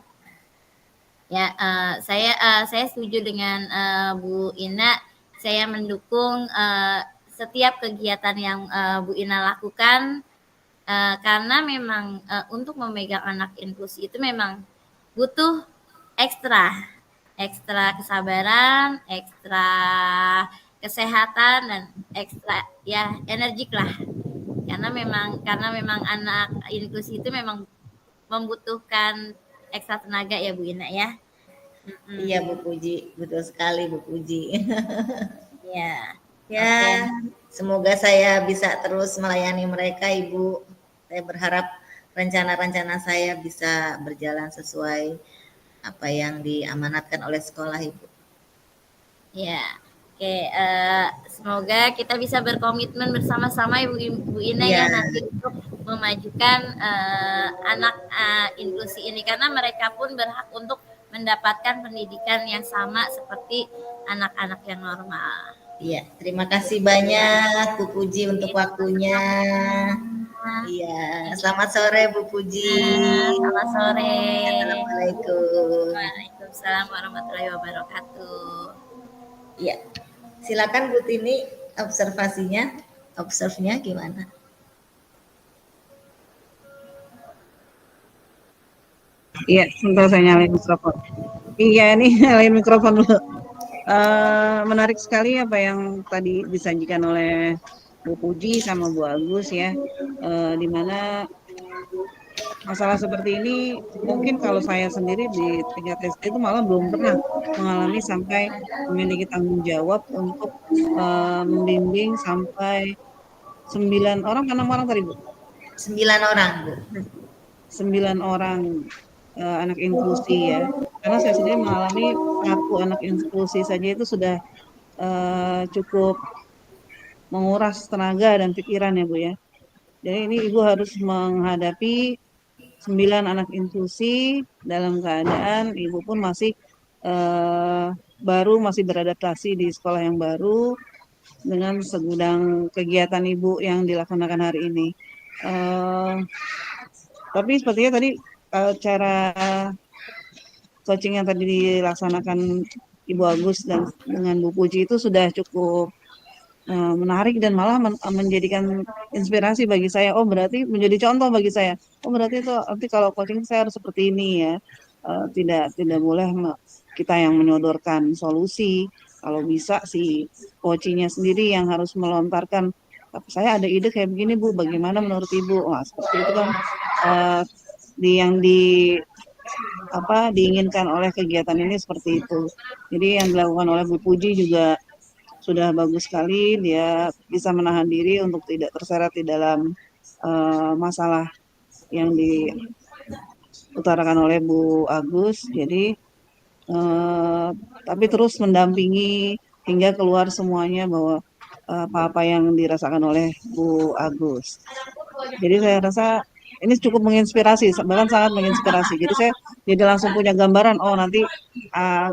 Ya, saya setuju dengan Bu Ina. Saya mendukung setiap kegiatan yang Bu Ina lakukan, karena memang untuk memegang anak inklusi itu memang butuh ekstra kesabaran, ekstra kesehatan, dan ekstra ya energik lah. Karena memang anak inklusi itu memang membutuhkan ekstra tenaga ya Bu Ina ya. Iya Bu Puji, betul sekali Bu Puji. Ya. Ya, semoga saya bisa terus melayani mereka Ibu. Saya berharap rencana-rencana saya bisa berjalan sesuai apa yang diamanatkan oleh sekolah Ibu. Ya. Oke, semoga kita bisa berkomitmen bersama-sama Ibu Ina ya nanti untuk memajukan anak inklusi ini, karena mereka pun berhak untuk mendapatkan pendidikan yang sama seperti anak-anak yang normal. Iya, terima kasih banyak Bu Puji untuk waktunya. Iya, selamat sore Bu Puji. Selamat sore. Assalamualaikum. Waalaikumsalam warahmatullahi wabarakatuh. Iya, silakan Bu Tini, observe-nya gimana? Iya, sebentar saya nyalain mikrofon. Iya, ini nyalain mikrofon dulu. Menarik sekali apa yang tadi disajikan oleh Bu Puji sama Bu Agus ya, di mana masalah seperti ini mungkin kalau saya sendiri di tingkat SD itu malah belum pernah mengalami sampai memiliki tanggung jawab untuk membimbing sampai 9 orang, 6 orang tadi Bu? 9 orang Bu. 9 orang anak inklusi ya, karena saya sendiri mengalami 1 anak inklusi saja itu sudah cukup menguras tenaga dan pikiran ya Bu ya. Jadi ini Ibu harus menghadapi 9 anak inklusi dalam keadaan Ibu pun masih masih beradaptasi di sekolah yang baru dengan segudang kegiatan Ibu yang dilaksanakan hari ini. Tapi sepertinya tadi cara coaching yang tadi dilaksanakan Ibu Agus dan dengan Bu Puji itu sudah cukup menarik dan malah menjadikan inspirasi bagi saya. Oh berarti menjadi contoh bagi saya. Oh berarti itu nanti kalau coaching saya harus seperti ini ya. Tidak boleh kita yang menyodorkan solusi. Kalau bisa si coachingnya sendiri yang harus melontarkan. Saya ada ide kayak begini Bu. Bagaimana menurut Ibu? Wah seperti itu kan diinginkan oleh kegiatan ini seperti itu. Jadi yang dilakukan oleh Bu Puji juga sudah bagus sekali, dia bisa menahan diri untuk tidak terseret di dalam masalah yang diutarakan oleh Bu Agus. Jadi tapi terus mendampingi hingga keluar semuanya bahwa apa-apa yang dirasakan oleh Bu Agus. Jadi saya rasa ini cukup menginspirasi, bahkan sangat menginspirasi. Jadi saya jadi langsung punya gambaran, oh nanti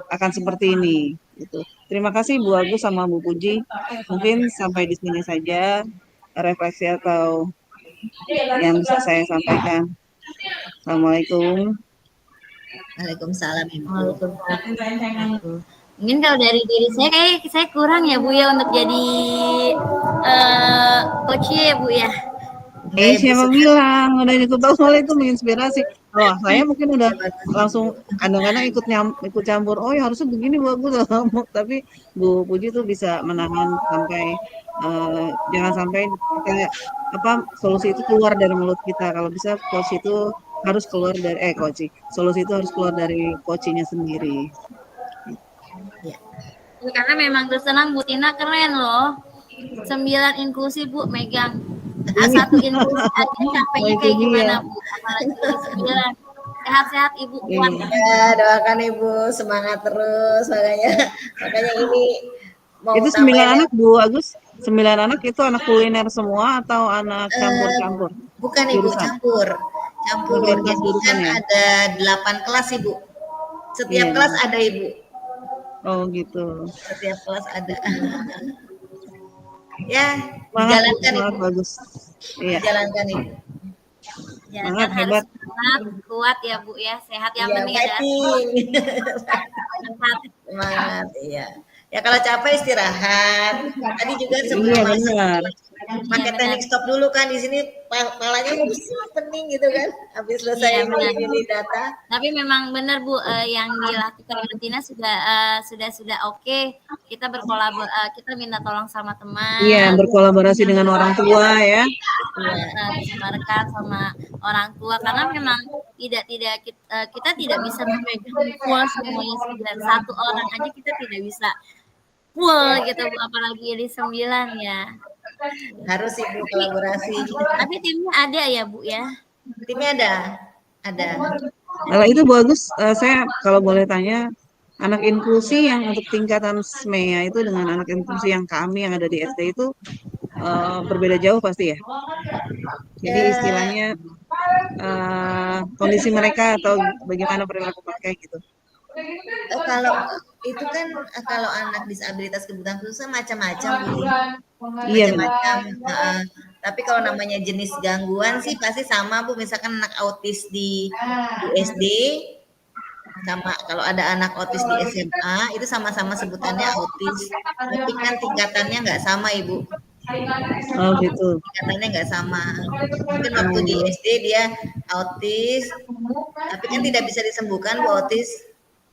akan seperti ini. Gitu. Terima kasih Bu Agus sama Bu Puji. Mungkin sampai di sini saja refleksi atau yang bisa saya sampaikan. Assalamualaikum. Waalaikumsalam Ibu. Mungkin kalau dari diri saya kurang ya Bu ya untuk jadi coach ya Bu ya. Siapa bilang udah cukup soalnya itu menginspirasi. Wah saya mungkin udah langsung kadang-kadang ikut campur. Oh ya harusnya begini bagus. Tapi Bu Puji tuh bisa menahan sampai jangan sampai kayak solusi itu keluar dari mulut kita. Kalau bisa coach itu harus keluar dari solusi itu harus keluar dari coachnya sendiri. Ya. Karena memang terus terang Bu Tina keren loh. 9 inklusi Bu megang. Satu inklusi aja capeknya kayak gimana Bu? Apalagi 9. Sehat-sehat Ibu kuat. Ya, doakan Ibu semangat terus makanya ini mau itu 9 anak Bu Agus. 9 anak itu anak kuliner semua atau anak campur-campur? Bukan Ibu, campur. Jadi kan ada 8 kelas Ibu. Setiap kelas ada Ibu. Oh gitu. Setiap kelas ada. Ya, jalankan Ibu. Bagus. Iya. Jalankan Ibu. Ya, kan harus semangat, kuat ya Bu ya, sehat yang penting adalah semangat. Iya. Ya kalau capek istirahat. Tadi juga sebelum Iya masuk benar. pakai Iya, teknik benar. stop dulu kan di sini palanya pusing pening gitu kan. Habis Iya, selesai benar. ini data. Tapi memang benar Bu, yang dilakukan Betina sudah oke. Kita kita minta tolong sama Iya, teman, berkolaborasi dengan orang tua ya. Iya. sama rekan, sama orang tua karena memang kita tidak bisa memegang full semuanya 1 orang aja kita tidak bisa full gitu Bu, apalagi di 9 ya. Harus Ibu Tapi kolaborasi. tapi timnya ada ya Bu ya? Timnya ada. Ada. Kalau itu bagus, saya kalau boleh tanya, anak inklusi yang untuk tingkatan SMEA itu dengan anak inklusi yang kami yang ada di SD itu berbeda jauh pasti ya. Jadi Ya, istilahnya kondisi mereka atau bagaimana perilaku mereka gitu. kalau itu kan kalau anak disabilitas kebutuhan khusus kan macam-macam Bu Tin. Iya benar. Macam-macam. Tapi kalau namanya jenis gangguan sih pasti sama Bu. Misalkan anak autis di SD sama kalau ada anak autis di SMA itu sama-sama sebutannya autis. Tapi kan tingkatannya nggak sama Ibu. Oh gitu. Tingkatannya nggak sama. Mungkin waktu di Hmm, SD dia autis, tapi kan tidak bisa disembuhkan Bu autis.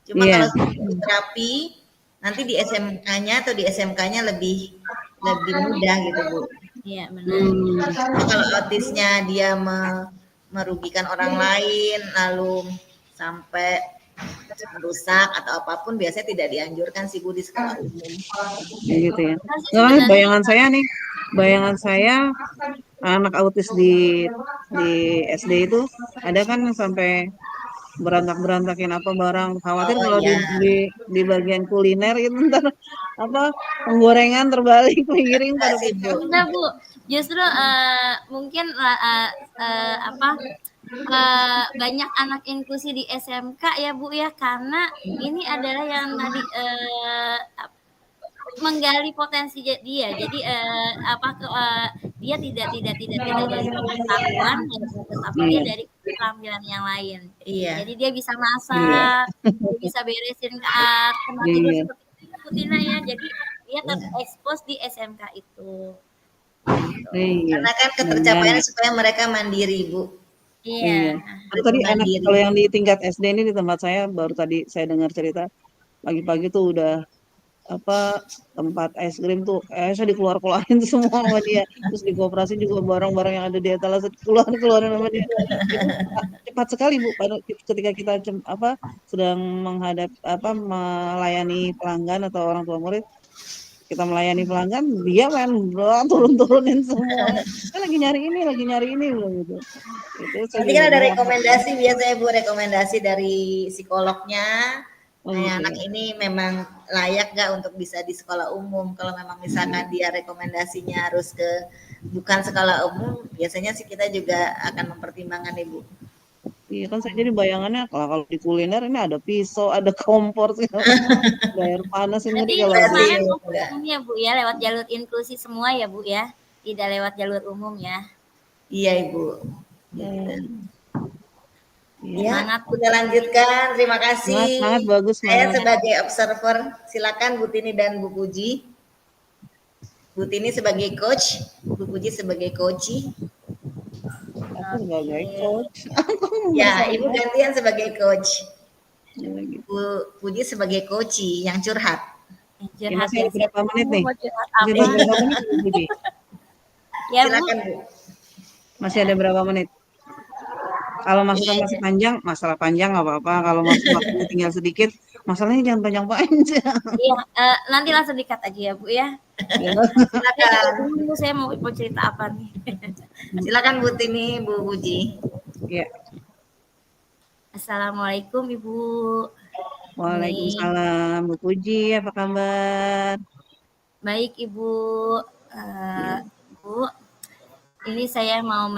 Cuma iya. kalau terapi nanti di SMK-nya atau di SMK-nya lebih lebih mudah gitu Bu. Iya benar. Hmm, Cuma kalau autisnya dia merugikan orang lain lalu sampai merusak atau apapun biasanya tidak dianjurkan sih Bu di sekolah umum. kayak gitu ya. Kan sih Nggak, sebenarnya bayangan saya anak autis di SD itu ada kan yang sampai berantakin apa barang. Khawatir Oh kalau iya, di bagian kuliner itu ntar apa penggorengan terbalik piring enggak pada sih Bu. pecah. enggak Bu, justru mungkin banyak anak inklusi di SMK ya Bu ya karena ini adalah yang tadi menggali potensi dia. Jadi dia tidak dari pengetahuan tetapi dia Iya. dari keterampilan yang lain. Iya. Jadi dia bisa Iya, masak, dia bisa beresin tempat tidur iya, seperti itu Bu Tina ya. Jadi dia terekspos di SMK itu. Gitu. iya. Karena kan Mudah-mudahan ketercapaiannya ya. supaya mereka mandiri Bu. Iya. Iya. Kalau Lebih tadi anak mandiri. kalau yang di tingkat SD ini di tempat saya baru tadi saya dengar cerita pagi-pagi tuh udah apa tempat es krim tuh esnya dikeluar-keluarin tuh semua sama dia. Terus di koperasi juga barang-barang yang ada di etalase keluarin sama dia. Itu cepat sekali Bu pada ketika kita sedang melayani pelanggan atau orang tua murid kita melayani pelanggan dia main turun-turunin semuanya. Saya lagi nyari ini loh gitu. Itu saya Nanti kan juga ada bilang, rekomendasi biasanya Bu, rekomendasi dari psikolognya. oh Nah, gitu anak ya. ini memang layak nggak untuk bisa di sekolah umum. Kalau memang misalkan dia rekomendasinya harus ke bukan sekolah umum, biasanya sih kita juga akan mempertimbangkan Ibu. Iya kan saya jadi bayangannya kalau di kuliner ini ada pisau, ada kompor segala macam. Ada air panas ini Berarti kalau Enggak di sih, kemarin enggak. ini ya Bu ya lewat jalur inklusi semua ya Bu ya, tidak lewat jalur umum ya. Iya Ibu. Gitu. Hmm, iya. Ya, Semangat Bu kita lanjutkan. Terima kasih. Semangat bagus Saya semangat. sebagai observer, silakan Bu Tini dan Bu Puji. Bu Tini sebagai coach, Bu Puji sebagai coach. Aku sebagai Oke. coach. Ya, Ibu gantian sebagai coach. Gitu. Bu Puji sebagai coach yang curhat. Ini Curhat masih ya ada berapa menit nih? mau curhat Masih ada apa? berapa menit Bu Budi? Ya Bu. Silakan Bu. Masih ada berapa menit? Kalau masalah masih panjang, masalah panjang nggak apa-apa. Kalau waktunya tinggal sedikit, masalahnya jangan panjang-panjang. Iya, nanti langsung di-cut aja ya Bu ya. Ya, Saya juga Silakan. bingung Bu, saya mau cerita apa nih. Silakan Bu Tini, Bu Puji. ya. Assalamualaikum Ibu. Ini Waalaikumsalam, Bu Puji, apa kabar? baik Ibu. Bu, ini saya mau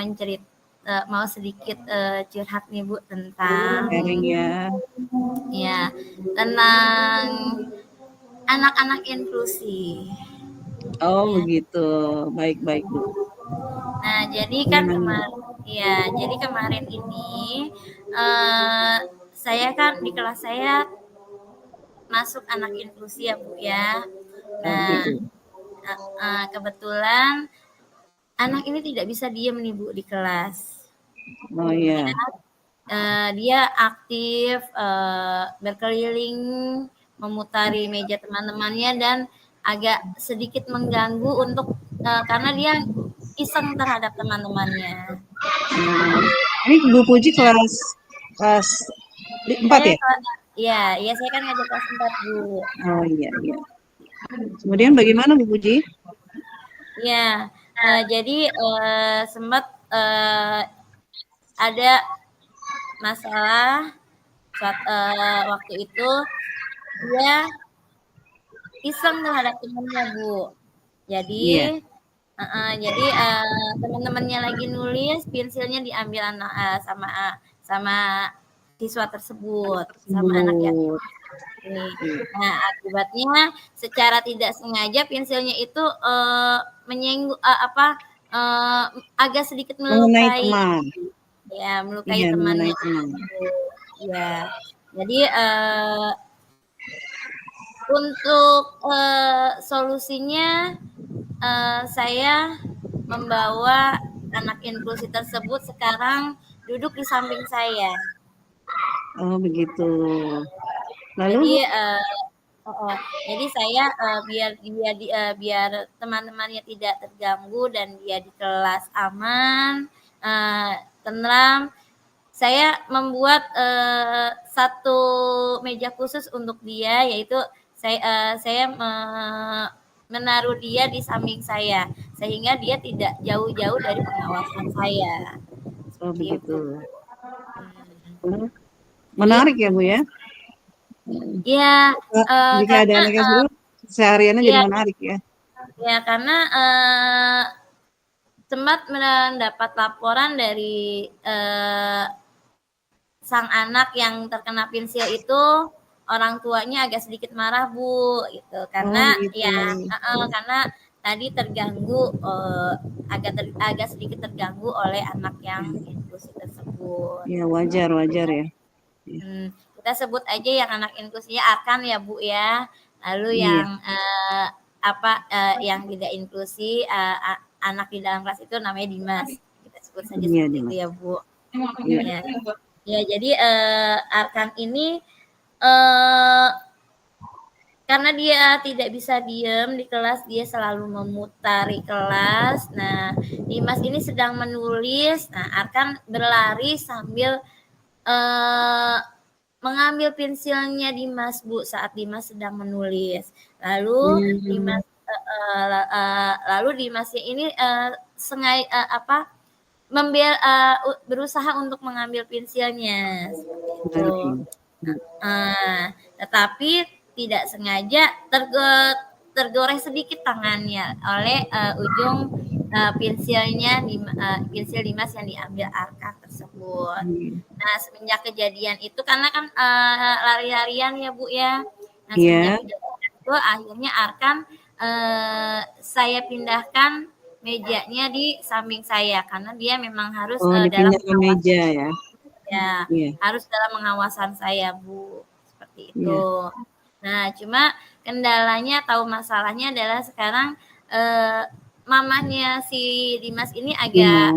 sedikit curhat nih Bu tentang Sharing ya. tentang anak-anak inklusi. Oh Ya. begitu, baik-baik Bu. Nah, jadi kan Gimana? kemarin ini saya kan di kelas saya masuk anak inklusi ya Bu ya. Oh, Nah, begitu. kebetulan anak ini tidak bisa diem nih Bu di kelas. Oh iya. Dia aktif berkeliling memutari meja teman-temannya dan agak sedikit mengganggu untuk karena dia iseng terhadap teman-temannya. Ini Bu Puji kelas 4 Saya ya? saya kan ngajar kelas 4 Bu. Oh iya iya. Kemudian bagaimana Bu Puji? Ya, jadi sempat ada masalah waktu itu dia iseng terhadap temannya Bu. Jadi Iya. teman-temannya lagi nulis, pensilnya diambil sama siswa tersebut, sama anak yang Tersebut. ini. Nah, akibatnya secara tidak sengaja pensilnya itu menyinggung agak sedikit Mengenai melukai, teman. ya melukai Iya, mengenai temannya. teman. Ya, jadi untuk solusinya saya membawa anak inklusi tersebut sekarang duduk di samping saya. Oh begitu. Jadi Lalu? jadi saya biar teman-temannya tidak terganggu dan dia di kelas aman, tenang. Saya membuat satu meja khusus untuk dia, yaitu saya menaruh dia di samping saya, sehingga dia tidak jauh-jauh dari pengawasan saya. Oh Seperti itu. begitu. Jadi, Menarik ya Bu ya? ya, Jika ada karena anak SD, sehariannya jadi ya, menarik ya? ya karena sempat mendapat laporan dari sang anak yang terkena pensil itu orang tuanya agak sedikit marah Bu, gitu. Oh Karena gitu. karena tadi terganggu agak sedikit terganggu oleh anak yang inklusi tersebut. Ya wajar ya. Kita sebut aja yang anak inklusinya Arkan ya Bu ya. Lalu Iya. yang yang tidak inklusi anak di dalam kelas itu namanya Dimas. Kita sebut saja Iya, seperti itu Dimas. ya Bu. Iya. Ya jadi Arkan ini karena dia tidak bisa diem di kelas, dia selalu memutari kelas. Nah, Dimas ini sedang menulis. Nah, Arkan berlari sambil mengambil pensilnya Dimas Bu saat Dimas sedang menulis. Lalu Dimasnya ini sengaja berusaha untuk mengambil pensilnya seperti itu. Tetapi tidak sengaja tergores sedikit tangannya oleh ujung pensil Dimas yang diambil Arkan tersebut. Nah, semenjak kejadian itu karena kan lari-larian ya Bu ya. Nah, semenjak kejadian itu akhirnya Arkan saya pindahkan mejanya di samping saya karena dia memang harus dalam meja ya. Ya, harus dalam pengawasan saya Bu, seperti itu. Nah, cuma kendalanya atau masalahnya adalah sekarang mamahnya si Dimas ini agak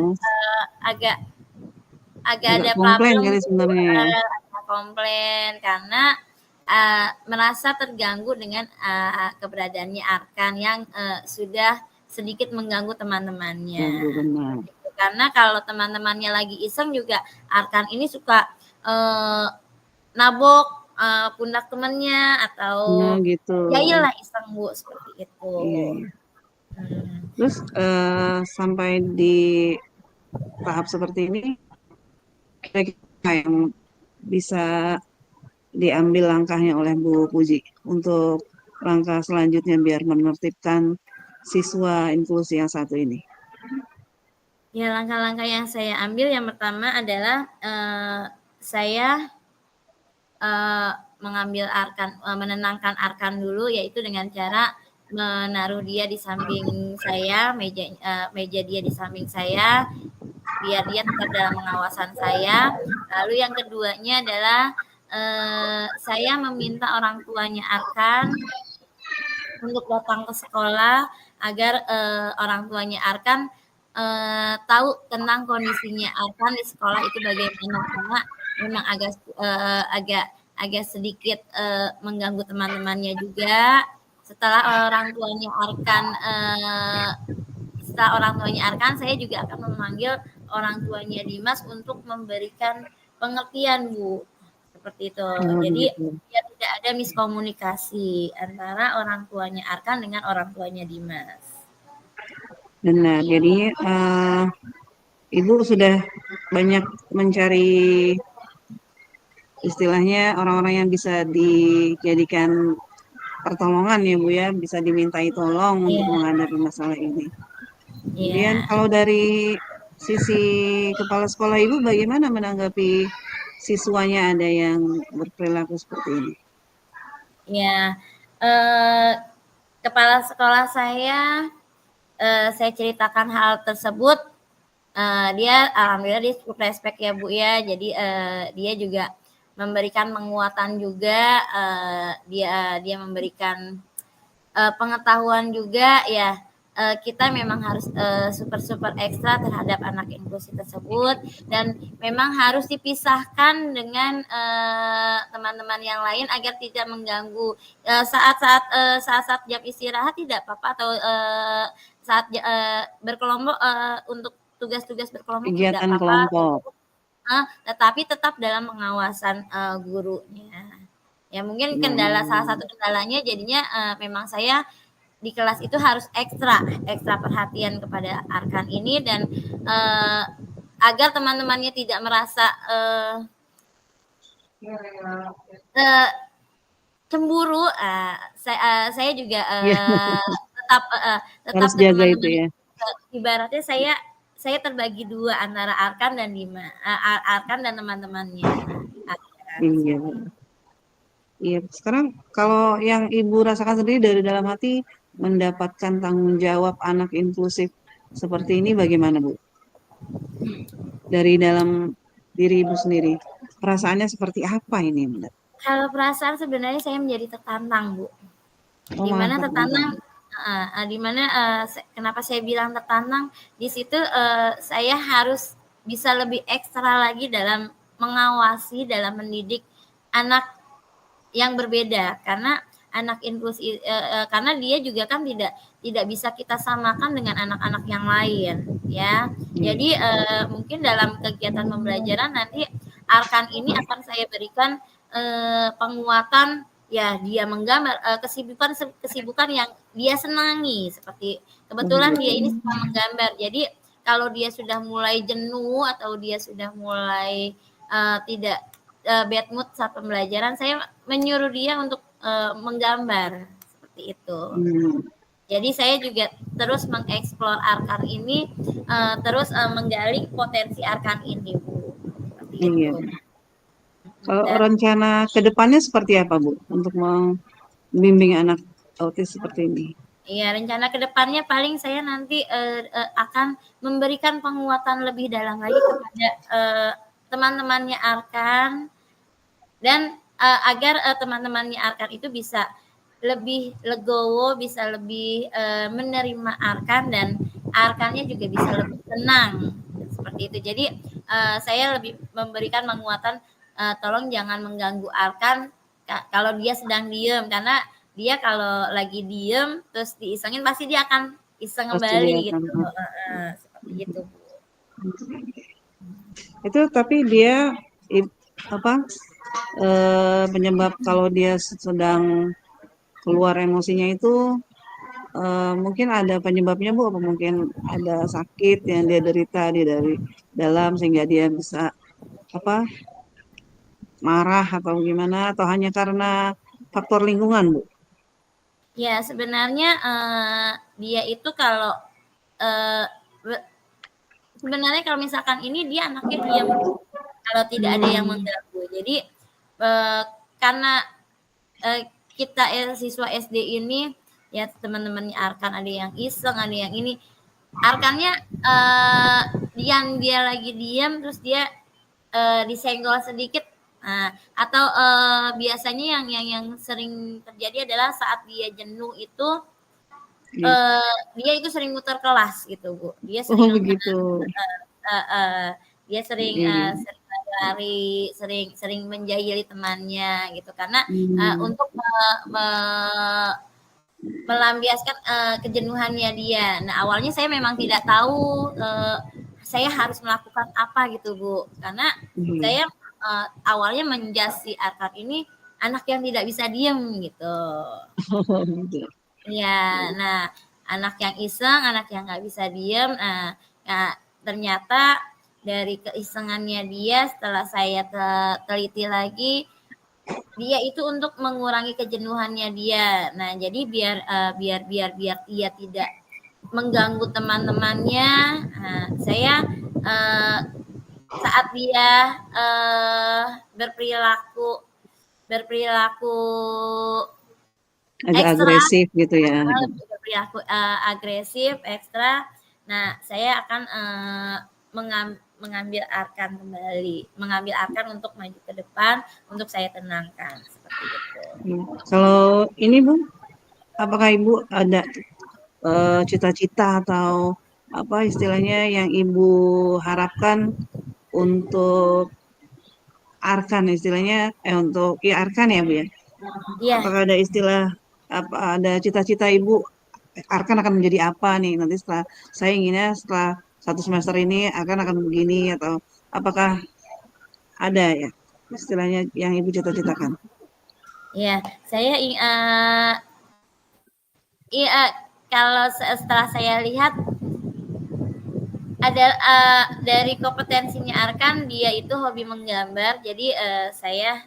ada komplain problem kali sebenarnya ya. Komplain karena merasa terganggu dengan keberadaannya Arkan yang sudah sedikit mengganggu teman-temannya. Karena kalau teman-temannya lagi iseng juga Arkan ini suka nabok pundak temannya atau jahil lah iseng Bu, seperti itu. Terus sampai di tahap seperti ini kira-kira yang bisa diambil langkahnya oleh Bu Puji untuk langkah selanjutnya biar menertibkan siswa inklusi yang satu ini? Ya, langkah-langkah yang saya ambil yang pertama adalah saya menenangkan Arkan dulu, yaitu dengan cara menaruh dia di samping saya, meja dia di samping saya, biar dia tetap dalam pengawasan saya. Lalu yang keduanya adalah saya meminta orang tuanya Arkan untuk datang ke sekolah agar orang tuanya Arkan tahu tentang kondisinya Arkan di sekolah itu bagaimana, karena memang agak agak sedikit mengganggu teman-temannya juga. Setelah orang tuanya Arkan saya juga akan memanggil orang tuanya Dimas untuk memberikan pengertian, Bu. Seperti itu. Jadi ya tidak ada miskomunikasi antara orang tuanya Arkan dengan orang tuanya Dimas. Benar. Jadi Ibu sudah banyak mencari istilahnya orang-orang yang bisa dijadikan pertolongan ya Bu ya, bisa dimintai tolong untuk menghadapi masalah ini. Kemudian kalau dari sisi kepala sekolah Ibu bagaimana menanggapi siswanya ada yang berperilaku seperti ini? Ya, kepala sekolah saya ceritakan hal tersebut, dia alhamdulillah dia cukup respect ya Bu ya, jadi dia juga memberikan penguatan juga, dia memberikan pengetahuan juga ya. Kita memang harus super ekstra terhadap anak inklusi tersebut, dan memang harus dipisahkan dengan teman-teman yang lain agar tidak mengganggu saat-saat jam istirahat tidak apa-apa, atau saat berkelompok untuk tugas-tugas berkelompok tidak Kegiatan apa-apa, kelompok. tetapi tetap dalam pengawasan gurunya. Ya mungkin salah satu kendalanya jadinya memang saya di kelas itu harus ekstra perhatian kepada Arkan ini, dan agar teman-temannya tidak merasa cemburu. Saya juga tetap harus jaga teman-teman itu ya. Ibaratnya saya terbagi dua antara Arkan dan Arkan dan teman-temannya. Iya. Iya, sekarang kalau yang Ibu rasakan sendiri dari dalam hati mendapatkan tanggung jawab anak inklusif seperti ini bagaimana Bu? Dari dalam diri Ibu sendiri, perasaannya seperti apa ini? Kalau perasaan sebenarnya saya menjadi tertantang, Bu. Dimana tertantang, kenapa saya bilang tertantang? Di situ saya harus bisa lebih ekstra lagi dalam mengawasi, dalam mendidik anak yang berbeda, karena anak inklusi karena dia juga kan tidak bisa kita samakan dengan anak-anak yang lain ya. Jadi mungkin dalam kegiatan pembelajaran nanti Arkan ini akan saya berikan penguatan ya, dia menggambar kesibukan yang dia senangi, seperti kebetulan dia ini suka menggambar. Jadi kalau dia sudah mulai jenuh atau dia sudah mulai tidak bad mood saat pembelajaran, saya menyuruh dia untuk menggambar seperti itu. Jadi saya juga terus mengeksplor Arkan ini, terus menggali potensi Arkan ini, Bu. Seperti itu. Kalau rencana kedepannya seperti apa Bu untuk membimbing anak autis seperti ini? Iya, rencana kedepannya paling saya nanti akan memberikan penguatan lebih dalam lagi kepada teman-temannya Arkan, dan agar teman-temannya Arkan itu bisa lebih legowo, bisa lebih menerima Arkan, dan Arkannya juga bisa lebih tenang seperti itu. Jadi saya lebih memberikan penguatan, tolong jangan mengganggu Arkan kalau dia sedang diem, karena dia kalau lagi diem terus diisengin pasti dia akan iseng kembali gitu. Seperti itu. Itu tapi dia penyebab kalau dia sedang keluar emosinya itu mungkin ada penyebabnya Bu, apa mungkin ada sakit yang dia derita dari dalam sehingga dia bisa marah atau gimana, atau hanya karena faktor lingkungan Bu? Ya sebenarnya dia itu kalau sebenarnya kalau misalkan ini dia anaknya diam kalau tidak ada yang mengganggu. Jadi karena kita siswa SD ini ya, teman-temannya Arkan ada yang iseng, ada yang ini. Arkannya yang dia lagi diam terus dia disenggol sedikit Atau biasanya yang sering terjadi adalah saat dia jenuh itu dia itu sering muter kelas gitu Bu. Dia Oh sering begitu. dia sering Iya. sering lari, sering menjahili temannya gitu karena untuk melampiaskan kejenuhannya dia. Nah awalnya saya memang tidak tahu saya harus melakukan apa gitu Bu, karena saya awalnya menjas si Arkan ini anak yang tidak bisa diem gitu. Oh, gitu. Ya, nah anak yang iseng, anak yang nggak bisa diem. Nah, ternyata dari keisengannya dia, setelah saya teliti lagi, dia itu untuk mengurangi kejenuhannya dia. Nah, jadi biar dia tidak mengganggu teman-temannya. Nah, saya saat dia berperilaku Agak ekstra, agresif gitu ya. berperilaku agresif ekstra. Nah, saya akan mengambil Arkan kembali, mengambil Arkan untuk maju ke depan, untuk saya tenangkan seperti itu. Kalau ini Bu, apakah Ibu ada cita-cita atau apa istilahnya yang Ibu harapkan untuk Arkan istilahnya untuk ya Arkan ya Bu ya? Iya. Apakah ada istilah apa ada cita-cita Ibu Arkan akan menjadi apa nih nanti setelah saya inginnya setelah 1 semester ini akan begini atau apakah ada ya istilahnya yang Ibu cita-citakan? Ya, saya kalau setelah saya lihat ada dari kompetensinya Arkan, dia itu hobi menggambar. Jadi saya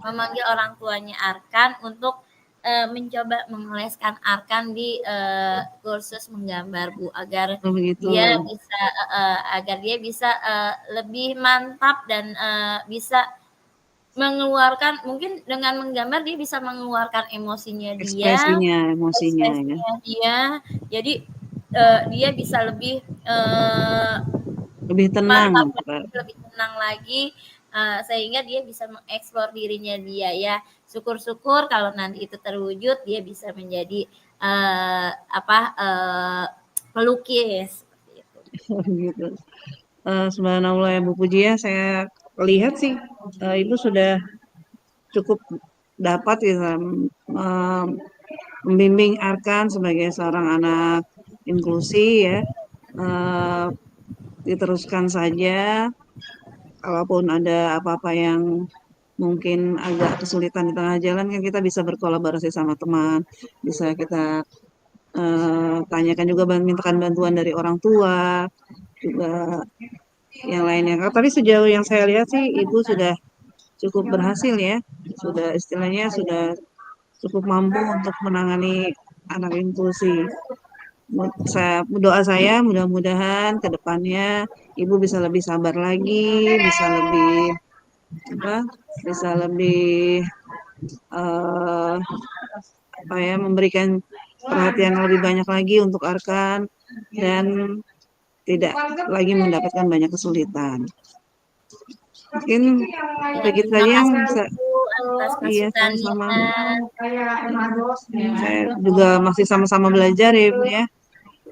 memanggil orang tuanya Arkan untuk mencoba mengeleskan Arkan di kursus menggambar Bu, agar Oh begitu. dia bisa lebih mantap dan bisa mengeluarkan, mungkin dengan menggambar dia bisa mengeluarkan emosinya Emosinya ya. Jadi dia bisa lebih Lebih tenang mantap gitu, Pak. lagi, lebih tenang lagi, sehingga dia bisa mengeksplor dirinya dia ya. Syukur-syukur kalau nanti itu terwujud, dia bisa menjadi pelukis seperti itu. Gitu. Subhanallah ya Bu Puji ya, saya lihat sih Ibu sudah cukup dapat ya membimbing Arkan sebagai seorang anak inklusi ya. Diteruskan saja, kalaupun ada apa-apa yang mungkin agak kesulitan di tengah jalan kan kita bisa berkolaborasi sama teman, bisa kita tanyakan juga mintakan bantuan dari orang tua juga yang lainnya. Tapi sejauh yang saya lihat sih Ibu sudah cukup berhasil ya, sudah istilahnya sudah cukup mampu untuk menangani anak inklusi. Doa saya mudah-mudahan ke depannya Ibu bisa lebih sabar lagi, bisa lebih memberikan perhatian lebih banyak lagi untuk Arkan dan tidak lagi mendapatkan banyak kesulitan. Mungkin begitu saja yang bisa. Iya, sama-sama. Saya juga masih sama-sama belajar ya Bu ya.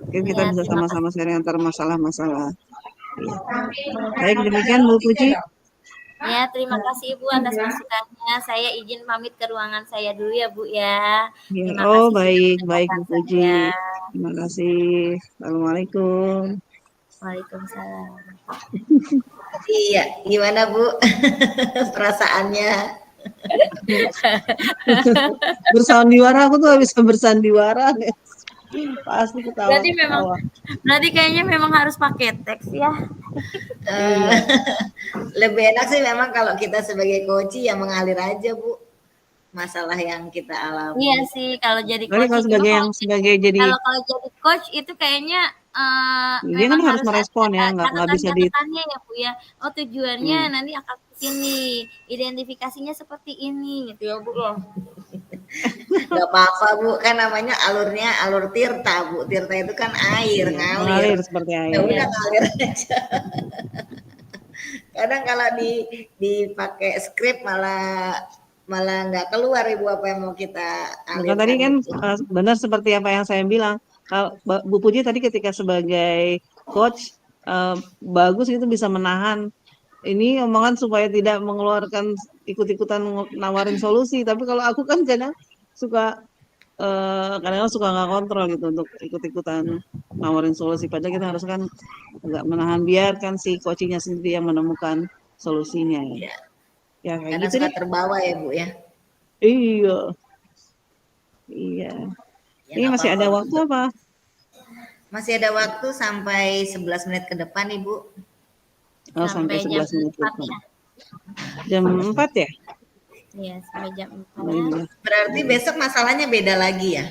Mungkin kita bisa sama-sama sharing antar masalah-masalah. Ya. Baik, demikian Bu Puji. Ya, terima kasih Ibu atas masukannya. Saya izin pamit ke ruangan saya dulu ya Bu ya. Terima kasih. Baik Bu Puji. Terima kasih. Assalamualaikum. Waalaikumsalam. Iya, gimana Bu perasaannya? Bersandiwara, aku tuh gak bisa bersandiwara. Pasti ketawa. Berarti kayaknya memang harus pakai teks ya. Lebih enak sih memang kalau kita sebagai coach ya mengalir aja Bu masalah yang kita alami. Iya sih, kalau jadi coach kalau jadi coach itu kayaknya dia kan harus merespon ya, nggak bisa ya Bu ya. Oh tujuannya nanti akan sini, identifikasinya seperti ini gitu ya Bu ya. Gak apa-apa Bu, kan namanya alurnya alur tirta Bu. Tirta itu kan air, ngalir seperti air. Ya udah ngalir aja. Kadang kalau dipakai skrip malah nggak keluar Ibu apa yang mau kita Maka tadi alirkan kan itu. benar seperti apa yang saya bilang. Kalau Bu Puji tadi ketika sebagai coach bagus itu bisa menahan ini omongan supaya tidak mengeluarkan ikut-ikutan nawarin solusi. Tapi kalau aku kan kadang suka kadang-kadang suka nggak kontrol gitu untuk ikut-ikutan nawarin solusi. Padahal kita harus kan nggak menahan, biarkan si coachingnya sendiri yang menemukan solusinya. Ya, Ya kayak karena gitu suka deh. terbawa ya Bu ya. Iya, iya. Ya Ini nggak masih ada apa-apa. waktu apa? Masih ada waktu sampai 11 menit ke depan Ibu. Oh, sampai Sampai jam 11 menit 4 depan. ya. Jam 4 ya? Iya, sampai jam 4. Oh, iya. Berarti besok masalahnya beda lagi ya?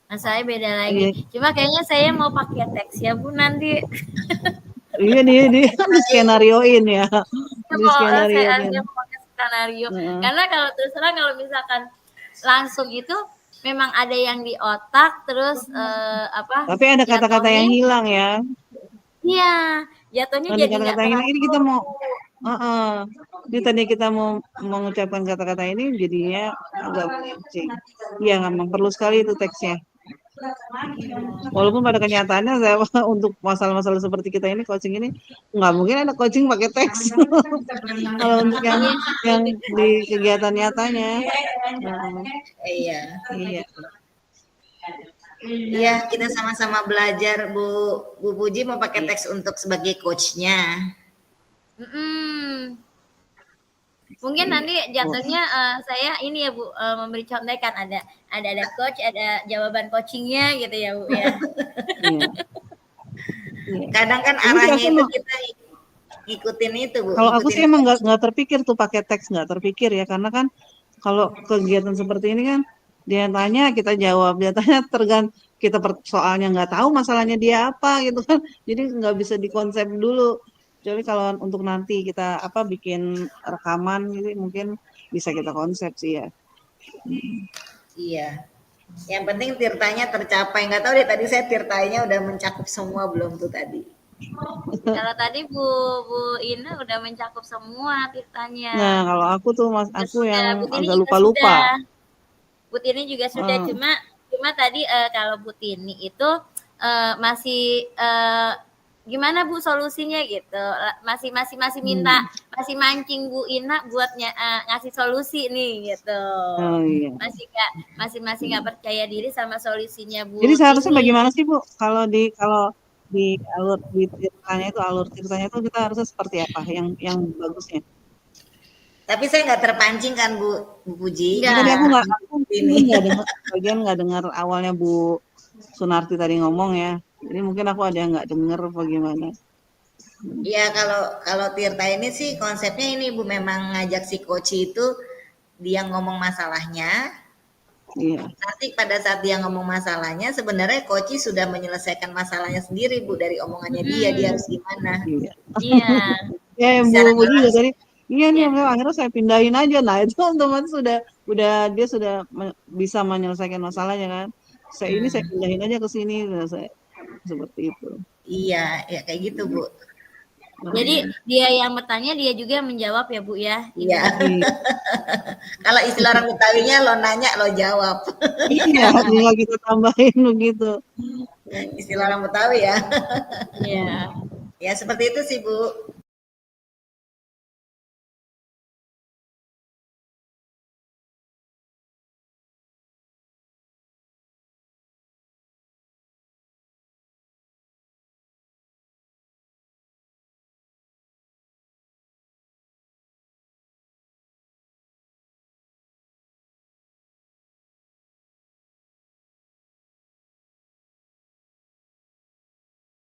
Masalahnya beda Iya. lagi. Cuma kayaknya saya mau pakai teks ya Bu nanti. Iya dia di skenarioin ya. Di Saya skenarioin. mau pakai skenario. Heeh. Karena kalau terus terang kalau misalkan langsung itu memang ada yang di otak terus Tapi ada kata-kata yang jatuhnya hilang ya. iya jatuhnya Ada jadi nggak kata-kata yang hilang. Ini kita terlalu mau ini tadi kita mau mengucapkan kata-kata ini jadinya agak kucing. Iya, memang perlu sekali itu teksnya. Walaupun pada kenyataannya saya untuk masalah-masalah seperti kita ini coaching ini nggak mungkin ada coaching pakai teks. Kalau untuk yang di kegiatan nyatanya. Nah, Iya. iya. Iya, kita sama-sama belajar Bu Puji mau pakai teks untuk sebagai coachnya. Mungkin nanti jatuhnya saya ini ya Bu memberi contekan ada coach ada jawaban coachingnya gitu ya Bu ya. Iya. Kadang kan Ini arahnya biasa itu mau- kita ngikutin itu Bu. Kalau aku ngikutin sih emang nggak terpikir tuh pakai teks, nggak terpikir ya, karena kan kalau kegiatan seperti ini kan dia tanya kita jawab, dia tanya kita soalnya nggak tahu masalahnya dia apa gitu kan, jadi nggak bisa dikonsep dulu. Jadi kalau untuk nanti kita bikin rekaman gitu mungkin bisa kita konsep sih ya. Iya. Yang penting tirtanya tercapai. Nggak tahu deh tadi saya tirtanya udah mencakup semua belum tuh tadi. Kalau tadi Bu Ina udah mencakup semua titanya. Nah kalau aku tuh aku yang Bu Tini agak juga lupa-lupa. sudah. Bu Tini juga sudah cuma tadi kalau Bu Tini itu masih gimana Bu solusinya gitu masih minta masih mancing Bu Ina buatnya ngasih solusi nih gitu. Oh, iya. masih nggak percaya diri sama solusinya Bu. Jadi seharusnya Tini. bagaimana sih Bu kalau di alur ceritanya itu kita harusnya seperti apa yang bagusnya? Tapi saya nggak terpancing kan Bu Puji. Nggak. Tadi aku ini. nggak dengar awalnya Bu Sunarti tadi ngomong ya. Jadi mungkin aku ada yang nggak dengar apa gimana. Ya kalau Tirta ini sih konsepnya ini Bu memang ngajak si coach itu dia ngomong masalahnya. Iya. Nanti pada saat dia ngomong masalahnya sebenarnya coach sudah menyelesaikan masalahnya sendiri Bu dari omongannya dia harus gimana. Iya. Iya. Ya Bu juga tadi. Iya nih, Iya. akhirnya saya pindahin aja. Nah itu teman dia sudah bisa menyelesaikan masalahnya kan. Saya pindahin aja ke sini, saya seperti itu. Iya, ya kayak gitu Bu. Jadi dia yang bertanya dia juga menjawab ya Bu ya. Iya. Kalau istilah orang Betawinya lo nanya lo jawab. Iya, tinggal kita tambahin begitu. Istilah orang Betawi ya. Iya. Ya seperti itu sih Bu.